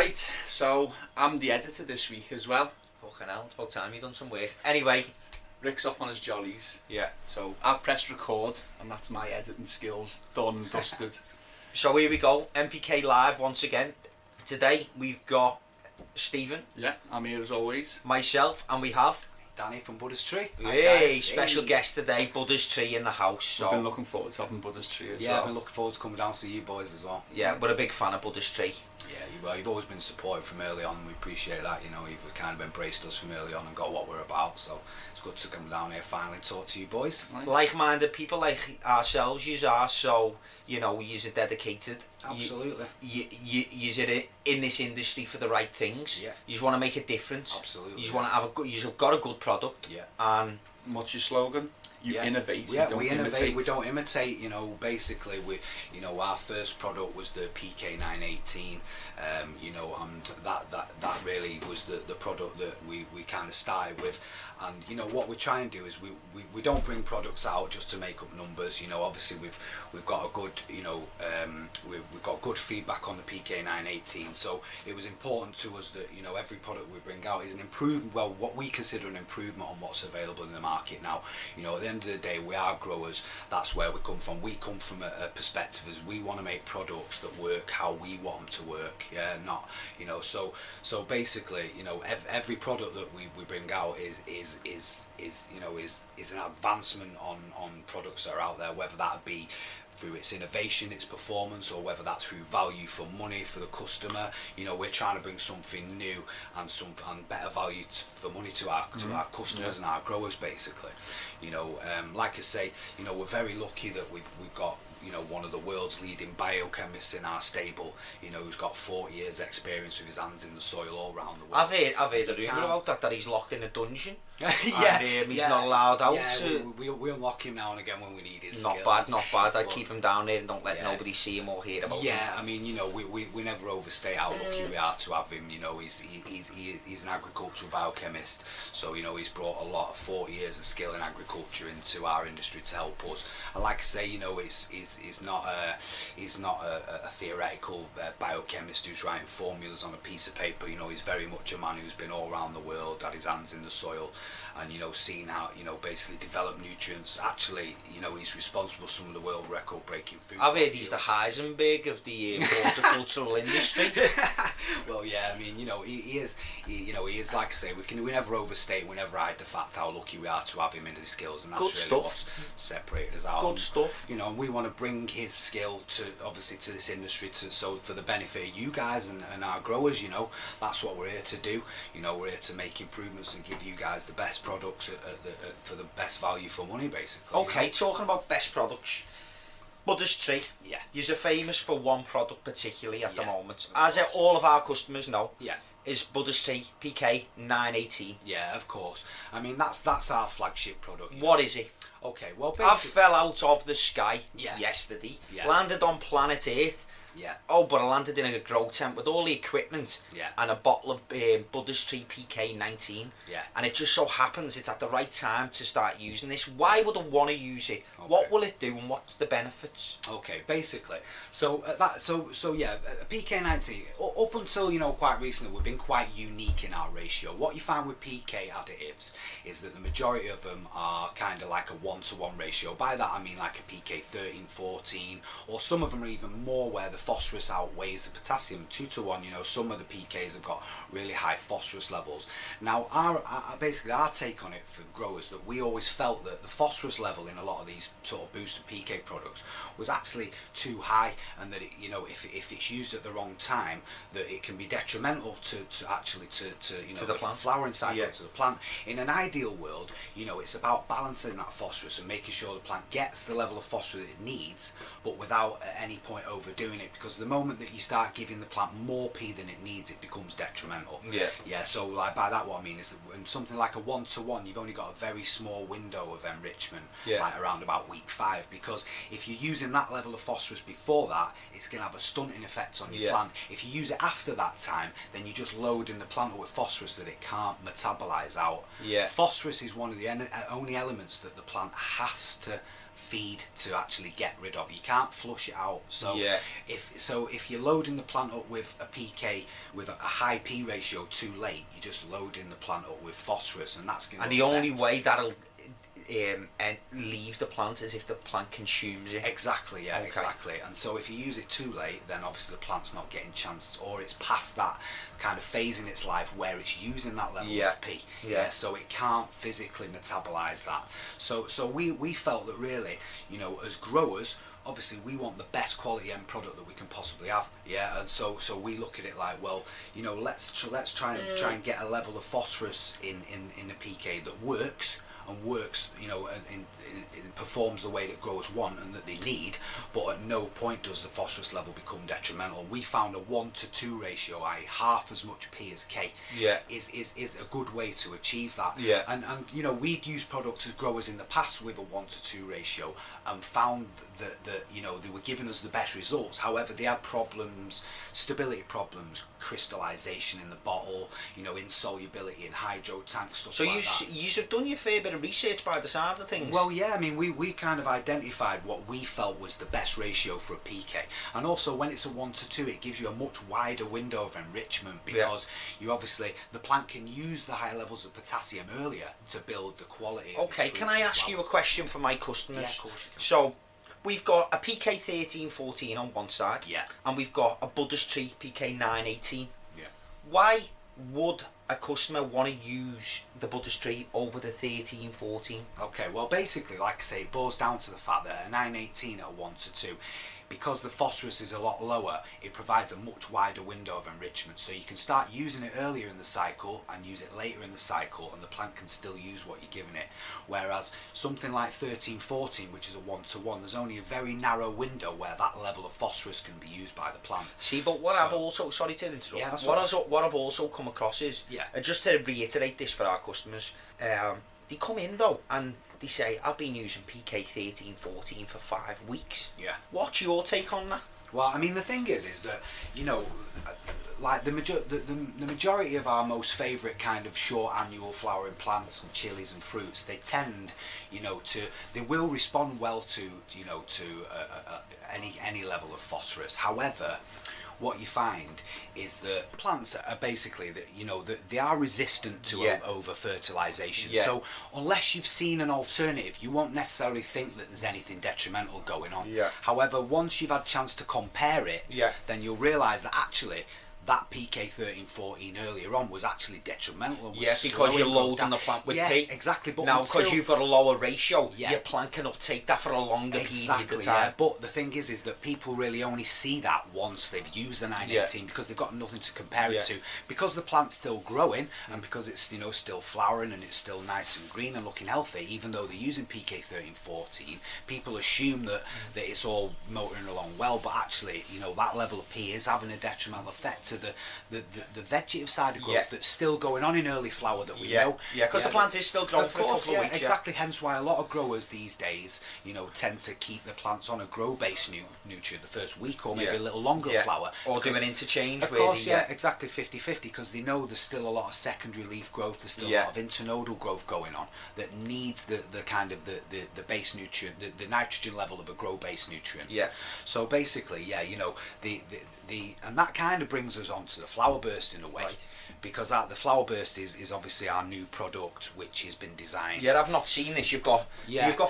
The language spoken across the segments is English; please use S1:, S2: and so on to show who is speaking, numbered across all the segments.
S1: Right, so I'm the editor this week as well.
S2: Fucking hell, it's about time you done some work. Anyway,
S1: Rick's off on his jollies.
S2: yeah.
S1: So I've pressed record and that's my editing skills done and dusted.
S2: So here we go, NPK live once again. Today we've got Stephen,
S1: Yeah, I'm here as always.
S2: myself, and we have
S3: Danny from Buddha's Tree.
S2: hey, special guest today, Buddha's Tree in the house.
S1: I've been
S2: So
S1: looking forward to having Buddha's Tree as
S3: Yeah,
S1: well.
S3: I've been looking forward to coming down to see you boys as well.
S2: yeah, we're a big fan of Buddha's Tree.
S3: Yeah, you've always been supportive from early on. We appreciate that. You know, you've kind of embraced us from early on and got what we're about. So it's good to come down here finally talk to you boys.
S1: Nice.
S2: Like-minded people like ourselves, yous are, so you know, yous are dedicated.
S3: Absolutely.
S2: Yous are in this industry for the right things.
S3: Yeah.
S2: Yous want to make a difference.
S3: Absolutely.
S2: Yous want to have a good. Yous have got a good product.
S3: Yeah.
S2: And
S1: What's your slogan? You innovate,
S3: Yeah,
S1: you don't
S3: we innovate.
S1: imitate.
S3: We don't imitate. You know, basically, our first product was the PK 918. You know, and that really was the product that we kind of started with. And you know what we try and do is we don't bring products out just to make up numbers. You know, obviously we've got a good we've got good feedback on the PK 918. So it was important to us that every product we bring out is an improvement. Well, what we consider an improvement on what's available in the market now. You know, at the end of the day, we are growers. That's where we come from. We come from a perspective as we want to make products that work how we want them to work. Yeah, not So basically, every product that we bring out is an advancement on products that are out there, whether that be through its innovation, its performance, or whether that's through value for money for the customer. We're trying to bring something new and better value for money to our customers and our growers, basically. Like I say, we're very lucky that we've got one of the world's leading biochemists in our stable, who's got 40 years experience with his hands in the soil all around the world.
S2: I've heard a rumour about that he's locked in a dungeon.
S3: Yeah,
S2: and he's not allowed out.
S3: Yeah, we unlock him now and again when we need his
S2: Not
S3: skills.
S2: not bad. I keep him down there and don't let nobody see him or hear about him.
S3: Yeah, I mean, we never overstate how lucky we are to have him. He's an agricultural biochemist, so he's brought a lot of 40 years of skill in agriculture into our industry to help us. And like I say, he's not a theoretical biochemist who's writing formulas on a piece of paper. He's very much a man who's been all around the world, had his hands in the soil, and seen how basically develop nutrients. Actually, he's responsible for some of the world record breaking food.
S2: I've heard he's the Heisenberg of the horticultural industry.
S3: Well, yeah, I mean, he is. He is, like I say, we never overstate, we never hide the fact how lucky we are to have him in his skills, and that's
S2: Good
S3: really
S2: stuff.
S3: what's separated us out.
S2: Good stuff.
S3: And we want to bring his skill to this industry so for the benefit of you guys and our growers. That's what we're here to do. We're here to make improvements and give you guys the best products for the best value for money, basically.
S2: Okay, talking about best products, Buddha's Tree.
S3: Yeah.
S2: You're famous for one product particularly at the
S3: Yeah,
S2: moment. As all of our customers know,
S3: Yeah.
S2: is Buddha's Tree PK 918.
S3: Yeah, of course. I mean, that's our flagship product.
S2: What is it?
S3: Okay, well,
S2: I
S3: basically,
S2: fell out of the sky
S3: Yeah.
S2: yesterday,
S3: Yeah.
S2: landed on planet Earth.
S3: yeah.
S2: Oh, but I landed in a grow tent with all the equipment
S3: Yeah.
S2: and a bottle of Buddha's Tree PK 19.
S3: Yeah.
S2: And it just so happens it's at the right time to start using this. Why would I want to use it?
S3: Okay.
S2: What will it do and what's the benefits?
S3: Okay, basically, so PK90 up until quite recently, we've been quite unique in our ratio. What you find with PK additives is that the majority of them are kind of like a 1-to-1 ratio. By that I mean like a PK 13, 14, or some of them are even more where the phosphorus outweighs the potassium, 2-to-1. Some of the PKs have got really high phosphorus levels. Now our take on it for growers, that we always felt that the phosphorus level in a lot of these sort of boosted PK products was actually too high, and that if it's used at the wrong time, that it can be detrimental to
S2: the plant.
S3: flowering cycle,
S2: Yeah.
S3: to the plant. In an ideal world, it's about balancing that phosphorus and making sure the plant gets the level of phosphorus it needs, but without at any point overdoing it, because the moment that you start giving the plant more P than it needs, it becomes detrimental. Yeah, so like by that what I mean is that when something like a 1-to-1, you've only got a very small window of enrichment, like around about week 5, because if you're using that level of phosphorus before that, it's going to have a stunting effect on your plant. If you use it after that time, then you're just loading the plant with phosphorus that it can't metabolize out. Phosphorus is one of the only elements that the plant has to feed to actually get rid of. You can't flush it out. So
S2: Yeah.
S3: if you're loading the plant up with a PK with a high P ratio too late, you're just loading the plant up with phosphorus, and that's going to
S2: And the only way that'll and leave the plant is if the plant consumes it.
S3: Exactly, yeah,
S2: Okay.
S3: exactly. And so if you use it too late, then obviously the plant's not getting chance, or it's past that kind of phase in its life where it's using that level
S2: Yeah.
S3: of P.
S2: Yeah.
S3: So it can't physically metabolize that. So we felt that really, you know, as growers, obviously we want the best quality end product that we can possibly have. Yeah. And so we look at it like, well, you know, let's try and get a level of phosphorus in the PK that works. And works, you know, and performs the way that growers want and that they need, but at no point does the phosphorus level become detrimental. We found a 1-to-2 ratio, i.e. half as much P as K,
S2: Yeah.
S3: is a good way to achieve that.
S2: Yeah.
S3: And you know, we'd used products as growers in the past with a 1-to-2 ratio and found that you know, they were giving us the best results. However, they had problems, stability problems, crystallization in the bottle, you know, insolubility in hydro tanks, stuff
S2: So
S3: like that.
S2: you have done your fair bit of research by the side of things.
S3: Well, yeah, I mean, we kind of identified what we felt was the best ratio for a PK, and also when it's a 1-to-2, it gives you a much wider window of enrichment, because you obviously, the plant can use the high levels of potassium earlier to build the quality. Of
S2: Okay,
S3: its
S2: can
S3: fruits
S2: I
S3: and
S2: ask you a
S3: flowers.
S2: question for my customers?
S3: Yeah, of course you can.
S2: So, we've got a PK 1314 on one side,
S3: Yeah.
S2: and we've got a Buddha's Tree PK 918.
S3: Yeah.
S2: Why would a customer want to use the Buddha's Tree over the 1314?
S3: Okay, well, basically, like I say, it boils down to the fact that a 918 at a 1-to-2, because the phosphorus is a lot lower, it provides a much wider window of enrichment. So you can start using it earlier in the cycle and use it later in the cycle, and the plant can still use what you're giving it. Whereas something like 1314, which is a 1-to-1, there's only a very narrow window where that level of phosphorus can be used by the plant.
S2: See, but what
S3: So-
S2: I've also, sorry to interrupt,
S3: Yeah, that's
S2: what I've also come across is,
S3: Yeah.
S2: just to reiterate this for our customers, they come in though and they say, I've been using PK 1314 for 5 weeks.
S3: Yeah.
S2: What's your take on that?
S3: Well, I mean, the thing is that, you know, like the majority of our most favourite kind of short annual flowering plants and chilies and fruits, they tend, you know, they will respond well to, you know, to any level of phosphorus. However, what you find is that plants are basically that, you know, that they are resistant to
S2: Yeah.
S3: over fertilization.
S2: Yeah.
S3: So unless you've seen an alternative, you won't necessarily think that there's anything detrimental going on.
S2: Yeah.
S3: However, once you've had a chance to compare it,
S2: Yeah.
S3: then you'll realise that actually that PK 1314 earlier on was actually detrimental. And was
S2: Yeah, because you're
S3: slowing growth
S2: loading
S3: down.
S2: the plant with
S3: yeah,
S2: P.
S3: exactly. But
S2: Now, because
S3: until-
S2: you've got a lower ratio,
S3: Yeah.
S2: your plant can uptake that for a longer period
S3: Exactly,
S2: of
S3: yeah.
S2: time.
S3: But the thing is that people really only see that once they've used the 918 because they've got nothing to compare
S2: Yeah.
S3: it to. Because the plant's still growing and because it's, you know, still flowering and it's still nice and green and looking healthy, even though they're using PK 1314, people assume that it's all motoring along well, but actually, you know, that level of P is having a detrimental effect to the vegetative side of growth
S2: Yeah.
S3: that's still going on in early flower that we know.
S2: Yeah, because the plant is still growing for a couple of weeks.
S3: Exactly. Hence why a lot of growers these days, you know, tend to keep the plants on a grow-based nutrient the first week or maybe
S2: Yeah.
S3: a little longer
S2: Yeah.
S3: flower.
S2: Or do
S3: because-
S2: an interchange
S3: Of
S2: where
S3: course,
S2: they
S3: yeah,
S2: get-
S3: exactly 50-50 because they know there's still a lot of secondary leaf growth, there's still a
S2: Yeah.
S3: lot of internodal growth going on that needs the kind of the base nutrient, the nitrogen level of a grow-based nutrient.
S2: Yeah.
S3: So basically, yeah, you know, the and that kind of brings us on to the flower burst in a way.
S2: Right.
S3: Because the flower burst is obviously our new product which has been designed.
S2: Yeah, I've not seen this. You've got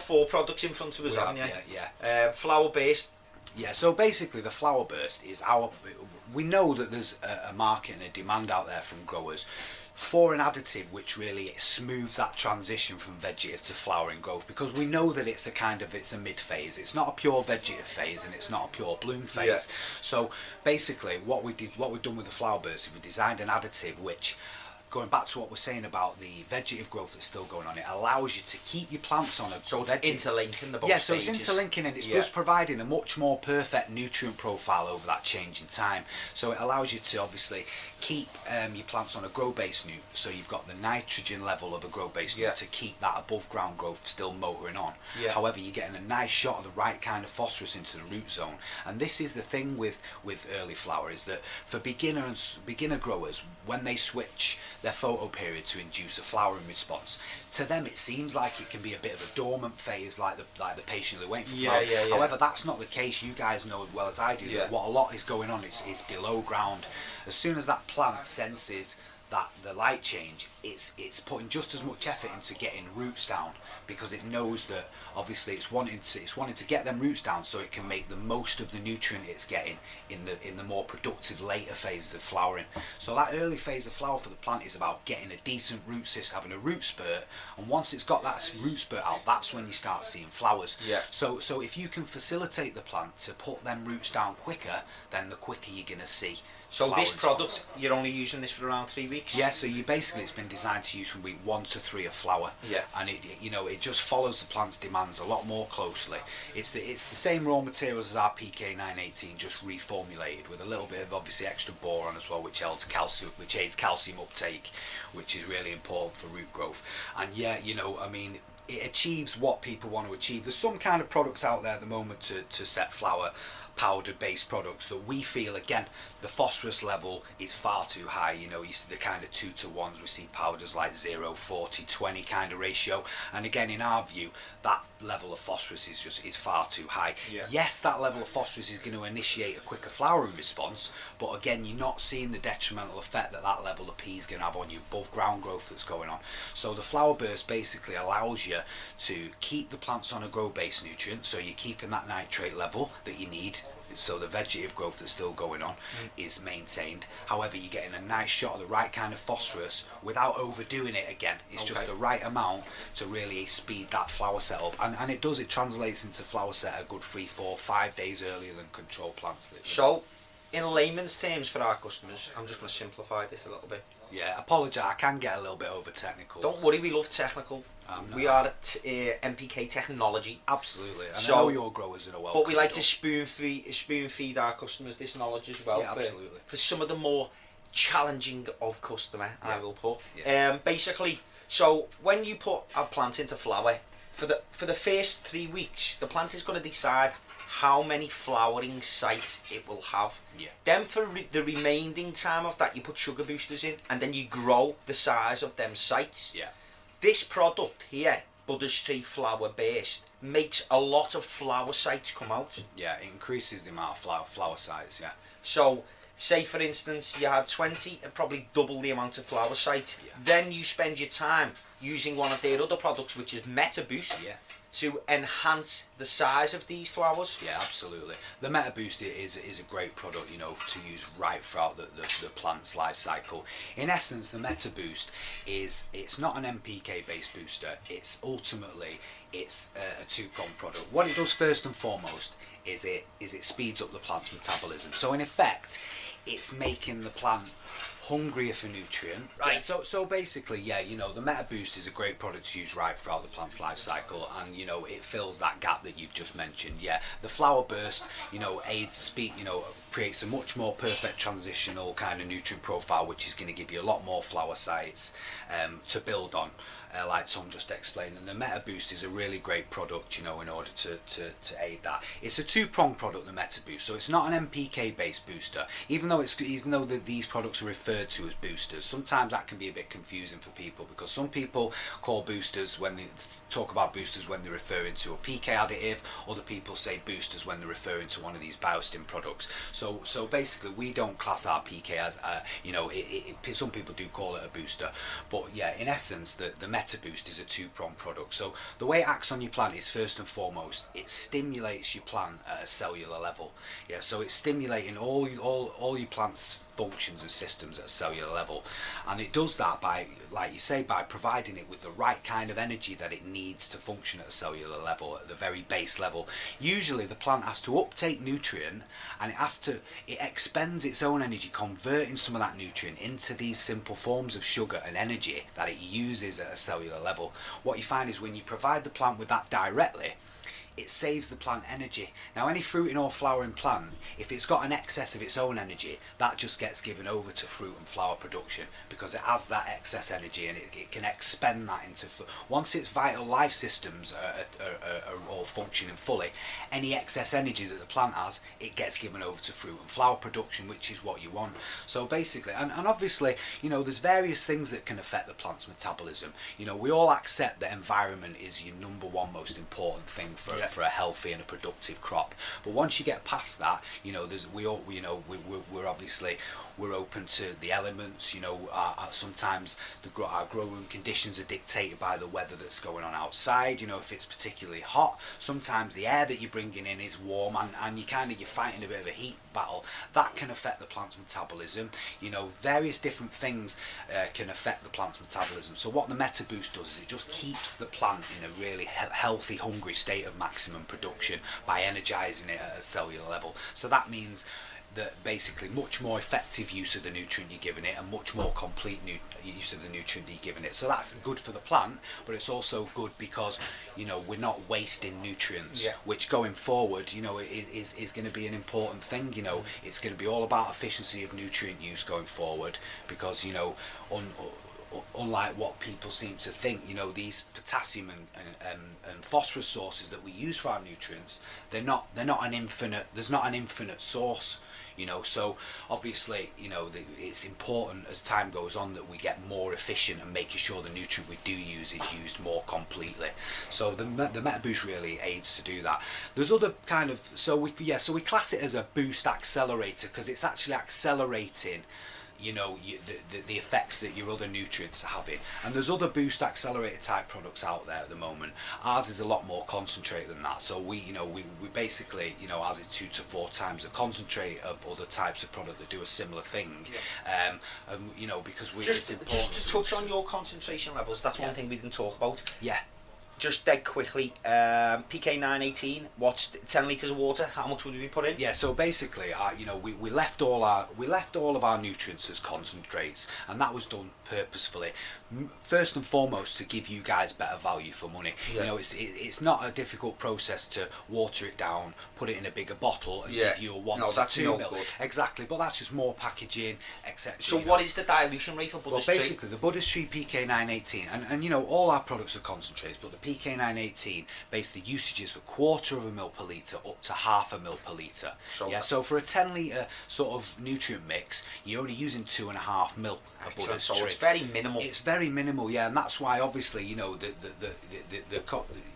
S2: 4 products in front of us,
S3: We
S2: haven't
S3: have,
S2: you?
S3: yeah.
S2: Flower based.
S3: Yeah, so basically the flower burst is we know that there's a market and a demand out there from growers for an additive which really smooths that transition from vegetative to flowering growth, because we know that it's a mid phase. It's not a pure vegetative phase and it's not a pure bloom phase.
S2: Yeah.
S3: So basically what we've done with the flower burst is we designed an additive which, going back to what we're saying about the vegetative growth that's still going on, it allows you to keep your plants on a
S2: So it's interlinking the both
S3: yeah, so
S2: stages.
S3: it's interlinking and it's
S2: Yeah.
S3: just providing a much more perfect nutrient profile over that change in time. So it allows you to obviously keep your plants on a grow-based nut, so you've got the nitrogen level of a grow-based
S2: Yeah.
S3: nut to keep that above ground growth still motoring on.
S2: Yeah.
S3: However, you're getting a nice shot of the right kind of phosphorus into the root zone. And this is the thing with early flower, is that for beginner growers, when they switch their photo period to induce a flowering response. To them, it seems like it can be a bit of a dormant phase, like the patiently waiting for flower. However, that's not the case. You guys know as well as I do that what a lot is going on is below ground. As soon as that plant senses that the light change, it's putting just as much effort into getting roots down, because it knows that obviously it's wanting to get them roots down so it can make the most of the nutrient it's getting in the more productive later phases of flowering. So that early phase of flower for the plant is about getting a decent root system, having a root spurt, and once it's got that root spurt out, that's when you start seeing flowers. So if you can facilitate the plant to put them roots down quicker, then the quicker you're going to see.
S2: So this product, you're only using this for around 3 weeks?
S3: Yeah, so you basically, it's been designed to use from week 1 to 3 of flower. And it just follows the plant's demands a lot more closely. It's the same raw materials as our PK918, just reformulated with a little bit of obviously extra boron as well, which aids calcium uptake, which is really important for root growth. And it achieves what people want to achieve. There's some kind of products out there at the moment to set flower, powder based products, that we feel, again, the phosphorus level is far too high. You see the kind of 2 to 1s, we see powders like 0, 40, 20 kind of ratio, and again, in our view, that level of phosphorus is far too high. Yes, that level of phosphorus is going to initiate a quicker flowering response, but again, you're not seeing the detrimental effect that level of P is going to have on your above ground growth that's going on. So the flower burst basically allows you to keep the plants on a grow based nutrient, so you're keeping that nitrate level that you need, so the vegetative growth that's still going on is maintained. However, you're getting a nice shot of the right kind of phosphorus without overdoing it again. It's just the right amount to really speed that flower setup, and it translates into flower set a good 3, 4, 5 days earlier than control plants.
S2: So in layman's terms for our customers, I'm just going to simplify this a little bit.
S3: Apologise, I can get a little bit over technical.
S2: Don't worry, we love technical. We are at NPK Technology.
S3: Absolutely, and I know your growers are well.
S2: But we like to spoon feed our customers this knowledge as well.
S3: Absolutely.
S2: For some of the more challenging of customer, I will put. Basically, so when you put a plant into flower, for the first 3 weeks, the plant is going to decide how many flowering sites it will have. Then for the remaining time of that, you put sugar boosters in, and then you grow the size of them sites. This product here, Butterstreet Flower Burst, makes a lot of flower sites come out.
S3: It increases the amount of flower sites.
S2: So say for instance you had 20, and probably double the amount of flower sites. Then you spend your time using one of their other products, which is MetaBoost, to enhance the size of these flowers.
S3: Absolutely. The MetaBoost is a great product, to use right throughout the plant's life cycle. In essence, the MetaBoost it's not an NPK based booster. It's ultimately a 2-pronged product. What it does first and foremost is it speeds up the plant's metabolism. So in effect, it's making the plant hungrier for nutrient. So basically, the MetaBoost is a great product to use right throughout the plant's life cycle, and it fills that gap that you've just mentioned. The flower burst, aids creates a much more perfect transitional kind of nutrient profile, which is going to give you a lot more flower sites to build on, like Tom just explained. And the MetaBoost is a really great product, in order to aid that. It's a 2-pronged product, the MetaBoost, so it's not an NPK based booster, even though these products are referred to as boosters. Sometimes that can be a bit confusing for people, because some people call boosters, when they talk about boosters, when they're referring to a PK additive. Other people say boosters when they're referring to one of these biostim products. So basically, we don't class our PK as some people do call it a booster, but in essence, the MetaBoost is a 2-pronged product. So the way it acts on your plant is, first and foremost, it stimulates your plant at a cellular level. So it's stimulating all your plant's functions and systems at a cellular level, and it does that by, like you say, by providing it with the right kind of energy that it needs to function at a cellular level, at the very base level. Usually the plant has to uptake nutrient, and it expends its own energy converting some of that nutrient into these simple forms of sugar and energy that it uses at a cellular level. What you find is, when you provide the plant with that directly, it saves the plant energy. Now any fruiting or flowering plant, if it's got an excess of its own energy, that just gets given over to fruit and flower production, because it has that excess energy and it can expend that into once its vital life systems are all functioning fully, any excess energy that the plant has, it gets given over to fruit and flower production, which is what you want. So basically, and obviously, you know, there's various things that can affect the plant's metabolism. You know, we all accept that environment is your number one most important thing for a healthy and a productive crop. But once you get past that, you know, we're obviously we're open to the elements. You know, sometimes our growing conditions are dictated by the weather that's going on outside. You know, if it's particularly hot, sometimes the air that you're bringing in is warm, and you're fighting a bit of a heat battle. That can affect the plant's metabolism. You know, various different things can affect the plant's metabolism. So what the MetaBoost does is it just keeps the plant in a really healthy, hungry state of maximum production by energizing it at a cellular level. So that means that basically much more effective use of the nutrient you're giving it, and much more complete use of the nutrient you're giving it. So that's good for the plant, but it's also good because, you know, we're not wasting nutrients, which going forward, you know, is going to be an important thing. You know, it's going to be all about efficiency of nutrient use going forward, because, you know, unlike what people seem to think, you know, these potassium and phosphorus sources that we use for our nutrients, they're not an infinite. There's not an infinite source. You know, so obviously, you know, it's important as time goes on that we get more efficient and making sure the nutrient we do use is used more completely. So the MetaBoost really aids to do that. There's other kind of, so we class it as a boost accelerator, because it's actually accelerating, you know, the effects that your other nutrients are having. And there's other boost accelerator type products out there at the moment. Ours is a lot more concentrated than that. So we basically, you know, ours is 2 to 4 times the concentrate of other types of product that do a similar thing. You know, because
S2: just to touch on your concentration levels, that's one thing we didn't talk about. Just dead quickly, PK 918. What's 10 litres of water? How much would we put in?
S3: Yeah, so basically, you know, we left all of our nutrients as concentrates, and that was done purposefully. First and foremost, to give you guys better value for money. You know, it's not a difficult process to water it down, put it in a bigger bottle, and give you a 1 to 2 mil. Exactly, but that's just more packaging, etc.
S2: So what is the dilution rate for Buddhist
S3: Well, basically, the Buddhist Tree PK 918, and you know, all our products are concentrates, but the PK 918 basically usages for 1/4 ml per litre up to 1/2 ml per litre. So for a 10 litre sort of nutrient mix, you're only using 2.5 ml of Buddhist Tree.
S2: So it's very minimal.
S3: It's very minimal, yeah, and that's why obviously, you know,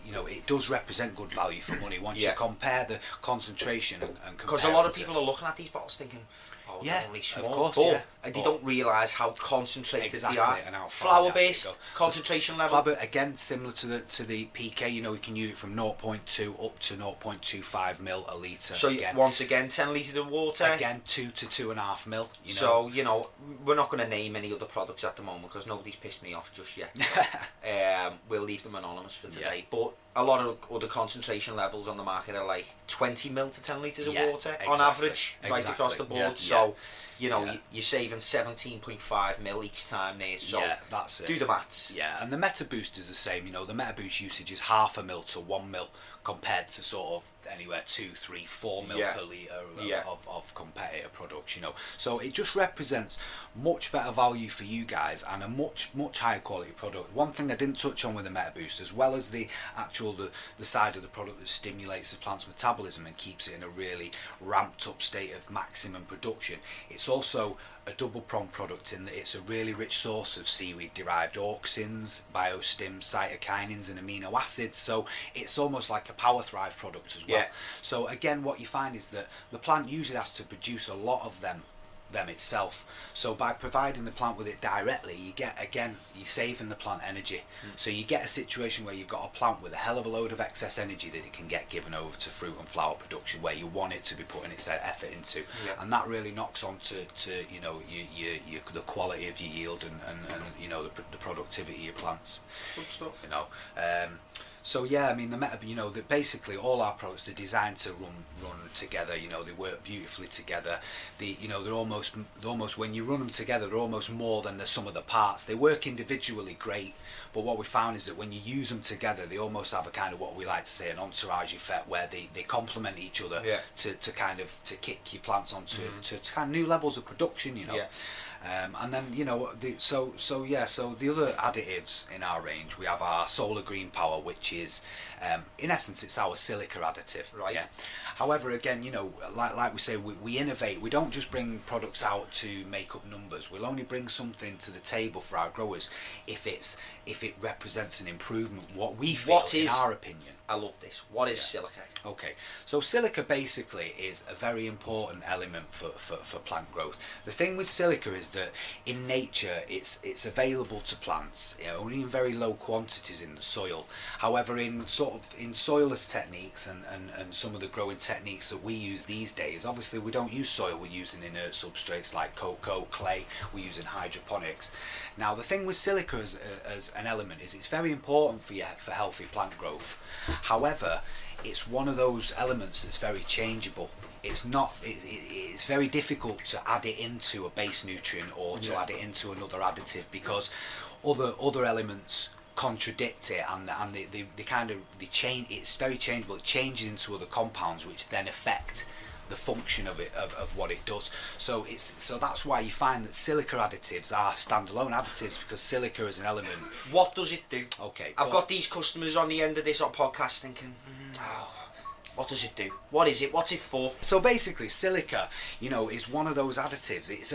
S3: you know, it does represent good value for money once you compare the concentration and
S2: because a lot of people are looking at these bottles thinking, oh, they're only small, of course, but they don't realise how concentrated they are.
S3: And how
S2: flower based concentration level.
S3: But again, similar to the PK, you know, we can use it from 0.2 up to 0.25 mil a litre.
S2: So once again, 10 litres of water.
S3: Again, 2 to 2.5 mil. You know.
S2: So, you know, we're not going to name any other products at the moment because nobody's pissed me off just yet. So, we'll leave them anonymous for today. But a lot of other concentration levels on the market are like 20 mil to 10 litres of water on average, right across the board. So, you know, you're saving 17.5 mil each time there. So
S3: that's it.
S2: Do the maths.
S3: Yeah, and the MetaBoost is the same. You know, the MetaBoost usage is 1/2 mil to 1 mil compared to sort of anywhere 2, 3, 4 mil per litre of competitor products, you know. So it just represents much better value for you guys and a much higher quality product. One thing I didn't touch on with the MetaBoost, as well as the side of the product that stimulates the plant's metabolism and keeps it in a really ramped up state of maximum production, it's also a double-pronged product in that it's a really rich source of seaweed-derived auxins, biostims, cytokinins and amino acids, so it's almost like a Power Thrive product as well. So again, what you find is that the plant usually has to produce a lot of them itself. So by providing the plant with it directly, you're saving the plant energy. So you get a situation where you've got a plant with a hell of a load of excess energy that it can get given over to fruit and flower production where you want it to be putting its effort into, and that really knocks on to you know, the quality of your yield and you know, the productivity of your plants.
S2: Good stuff.
S3: You know. So yeah, I mean, you know, that basically all our products are designed to run together. You know, they work beautifully together. You know, they're almost almost when you run them together, they're almost more than the sum of the parts. They work individually great, but what we found is that when you use them together, they almost have a kind of what we like to say an entourage effect, where they complement each other to kind of to kick your plants onto to kind of new levels of production, you know. And then so the other additives in our range, we have our Solar Green Power, which is in essence it's our silica additive.
S2: Right.
S3: Yeah. However, again, like we say, we innovate. We don't just bring products out to make up numbers. We'll only bring something to the table for our growers if it represents an improvement. What we feel, in our opinion.
S2: I love this. What is silica?
S3: Okay, so silica basically is a very important element for plant growth. The thing with silica is that in nature it's available to plants, only in very low quantities in the soil. However, in soilless techniques and some of the growing techniques that we use these days, obviously we don't use soil, we're using inert substrates like cocoa, clay, we're using hydroponics. Now the thing with silica as an element is it's very important for healthy plant growth. However, it's one of those elements that's very changeable. It's very difficult to add it into a base nutrient or to add it into another additive, because other elements contradict it, and they change. It's very changeable. It changes into other compounds which then affect the function of what it does. So that's why you find that silica additives are standalone additives, because silica is an element.
S2: What does it do?
S3: Okay,
S2: I've got these customers on the end of this podcast thinking, what does it do? What is it? What's it for?
S3: So basically, silica, is one of those additives. It's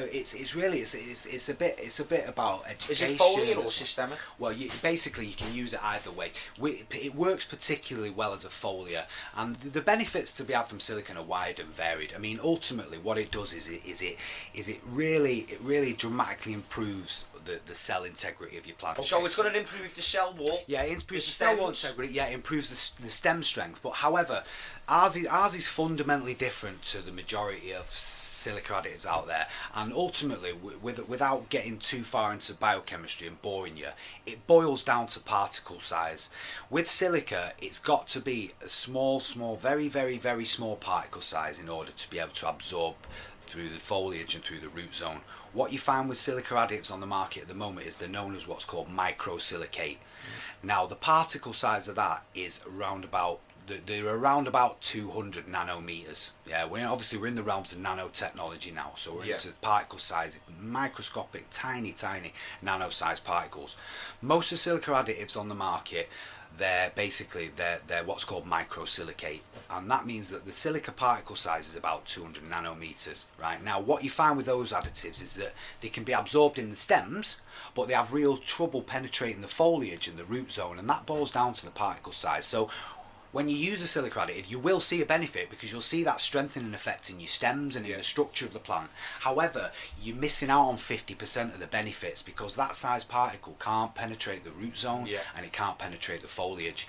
S3: a bit about education.
S2: Is it foliar or systemic?
S3: Well, you can use it either way. It works particularly well as a foliar, and the benefits to be had from silica are wide and varied. I mean, ultimately, what it does is it really dramatically improves the cell integrity of your plant.
S2: So it's going to improve the cell wall.
S3: Yeah, it improves the cell wall integrity. Yeah, it improves the stem strength. But however, ours is fundamentally different to the majority of silica additives out there. And ultimately, without getting too far into biochemistry and boring you, it boils down to particle size. With silica, it's got to be a small, very, very, very small particle size in order to be able to absorb through the foliage and through the root zone. What you find with silica additives on the market at the moment is they're known as what's called microsilicate. Now the particle size of that is they're around about 200 nanometers. Yeah, we're in the realms of nanotechnology now, so we're into particle size, microscopic, tiny nano-sized particles. Most of the silica additives on the market, they're what's called microsilicate, and that means that the silica particle size is about 200 nanometers. Right, now what you find with those additives is that they can be absorbed in the stems, but they have real trouble penetrating the foliage and the root zone, and that boils down to the particle size. So when you use a silica additive, you will see a benefit, because you'll see that strengthening effect in your stems and in the structure of the plant. However, you're missing out on 50% of the benefits, because that size particle can't penetrate the root zone and it can't penetrate the foliage.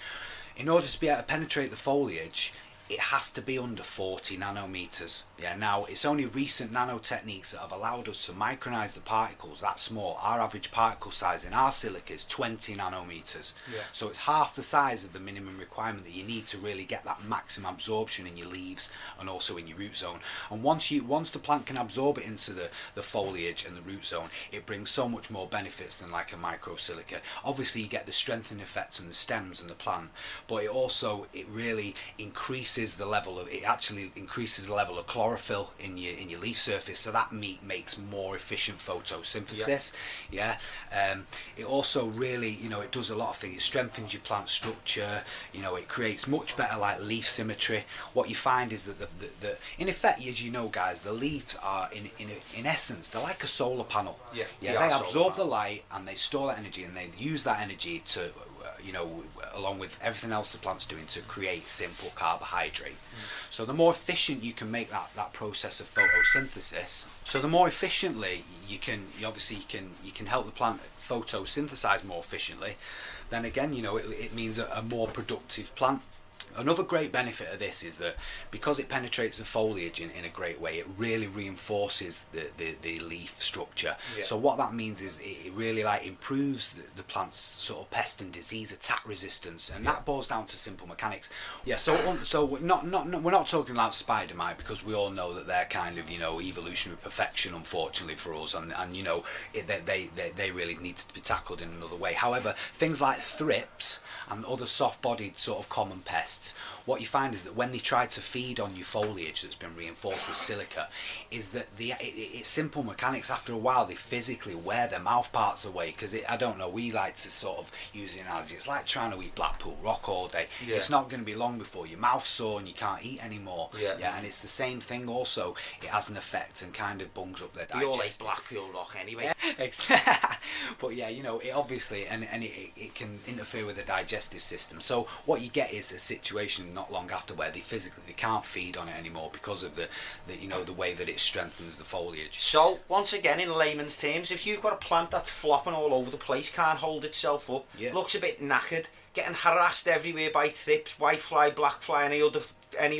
S3: In order to be able to penetrate the foliage, it has to be under 40 nanometers. Yeah, now it's only recent nanotechniques that have allowed us to micronize the particles that small. Our average particle size in our silica is 20 nanometers. Yeah. So it's half the size of the minimum requirement that you need to really get that maximum absorption in your leaves and also in your root zone. And once the plant can absorb it into the foliage and the root zone, it brings so much more benefits than like a microsilica. Obviously you get the strengthening effects on the stems and the plant, but it really increases the level of chlorophyll in your leaf surface, so that makes more efficient photosynthesis. It also really, it does a lot of things. It strengthens your plant structure. It creates much better like leaf symmetry. What you find is that the in effect, as you know, guys, the leaves are in essence they're like a solar panel. They absorb the light and they store that energy, and they use that energy to along with everything else the plant's doing, to create simple carbohydrate. So the more efficient you can make that process of photosynthesis, so the more efficiently you can help the plant photosynthesize more efficiently, then again, it means a more productive plant. Another great benefit of this is that because it penetrates the foliage in a great way, it really reinforces the leaf structure.
S2: Yeah.
S3: So what that means is it really like improves the plant's sort of pest and disease attack resistance, and that boils down to simple mechanics. Yeah. So we're not talking about spider mite, because we all know that they're kind of, you know, evolutionary perfection, unfortunately for us, and you know they really need to be tackled in another way. However, things like thrips and other soft-bodied sort of common pests, what you find is that when they try to feed on your foliage that's been reinforced with silica, is that it's simple mechanics. After a while, they physically wear their mouth parts away, because I don't know, we like to sort of use the analogy, it's like trying to eat Blackpool Rock all day.
S2: Yeah.
S3: It's not going to be long before your mouth's sore and you can't eat anymore.
S2: Yeah.
S3: And it's the same thing also. It has an effect and kind of bungs up their digestion.
S2: We all like Blackpool Rock anyway.
S3: But yeah, you know, it obviously, and it can interfere with the digestive system. So what you get is a situation not long after where they can't feed on it anymore because of the you know, the way that it strengthens the foliage.
S2: So once again, in layman's terms, if you've got a plant that's flopping all over the place, can't hold itself up, looks a bit knackered, getting harassed everywhere by thrips, whitefly, blackfly, any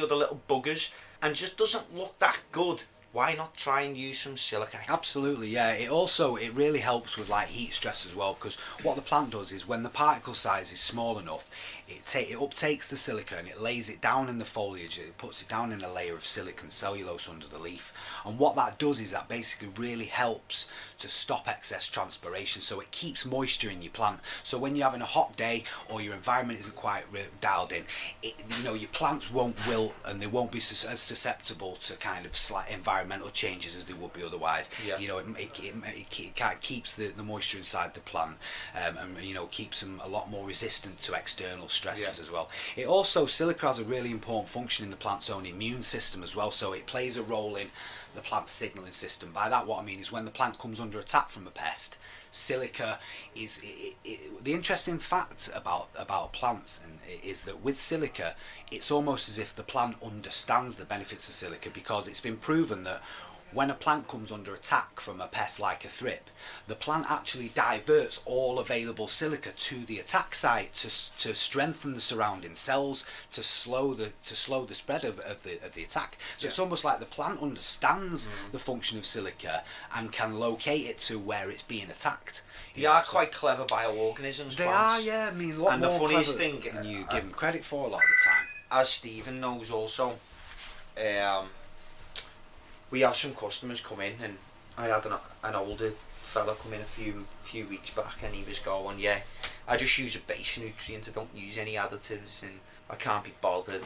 S2: other little buggers, and just doesn't look that good, why not try and use some silica?
S3: Absolutely, yeah. It really helps with like heat stress as well, because what the plant does is when the particle size is small enough, it uptakes the silica and it lays it down in the foliage. It puts it down in a layer of silicon cellulose under the leaf, and what that does is that basically really helps to stop excess transpiration, so it keeps moisture in your plant. So when you're having a hot day or your environment isn't quite dialed in, you know, your plants won't wilt and they won't be as susceptible to kind of slight environmental changes as they would be otherwise.
S2: Yeah.
S3: You know, it kind of keeps the moisture inside the plant, and you know, keeps them a lot more resistant to external stresses as well. It also, silica has a really important function in the plant's own immune system as well, so it plays a role in the plant's signalling system. By that, what I mean is when the plant comes under attack from a pest, silica is the interesting fact about plants, and is that with silica, it's almost as if the plant understands the benefits of silica, because it's been proven that when a plant comes under attack from a pest like a thrip, the plant actually diverts all available silica to the attack site to strengthen the surrounding cells, to slow the spread of the attack. So it's almost like the plant understands the function of silica and can locate it to where it's being attacked.
S2: They are quite clever bioorganisms.
S3: They
S2: plants.
S3: are, yeah. I mean, a lot
S2: and
S3: more
S2: the funniest
S3: clever
S2: thing,
S3: than you give them credit for a lot of the time.
S2: As Stephen knows also, we have some customers come in, and I had an older fella come in a few weeks back, and he was going, yeah, I just use a base nutrient, I don't use any additives, and I can't be bothered,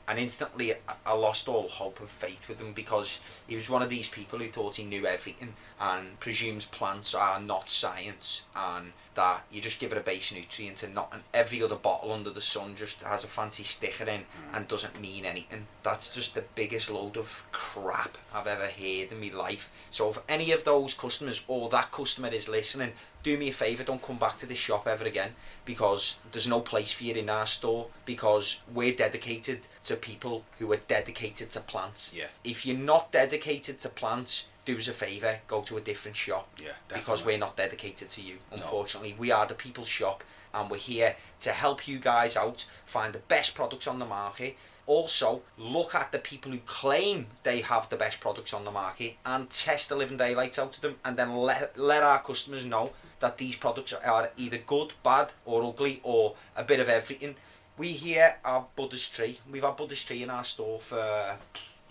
S2: and instantly I lost all hope of faith with him, because he was one of these people who thought he knew everything and presumes plants are not science, and that you just give it a base nutrient and every other bottle under the sun just has a fancy sticker in and doesn't mean anything. That's just the biggest load of crap I've ever heard in my life. So if any of those customers or that customer is listening, do me a favour, don't come back to this shop ever again, because there's no place for you in our store, because we're dedicated to people who are dedicated to plants.
S3: Yeah.
S2: If you're not dedicated to plants, do us a favour, go to a different shop.
S3: Yeah, definitely.
S2: Because we're not dedicated to you, unfortunately. We are the people's shop, and we're here to help you guys out, find the best products on the market. Also, look at the people who claim they have the best products on the market and test the living daylights out of them, and then let our customers know that these products are either good, bad, or ugly, or a bit of everything. We here are Buddha's Tree. We've had Buddha's Tree in our store for...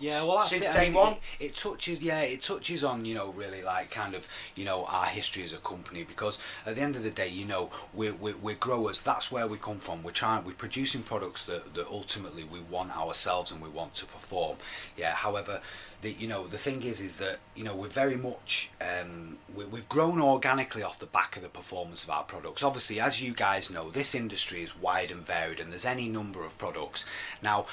S3: Yeah, well, that's
S2: since
S3: it.
S2: day one.
S3: It touches on, you know, really like kind of, you know, our history as a company, because at the end of the day, you know, we're growers. That's where we come from. We're producing products that ultimately we want ourselves and we want to perform. Yeah. However, the thing is that, you know, we're very much we've grown organically off the back of the performance of our products. Obviously, as you guys know, this industry is wide and varied, and there's any number of products now.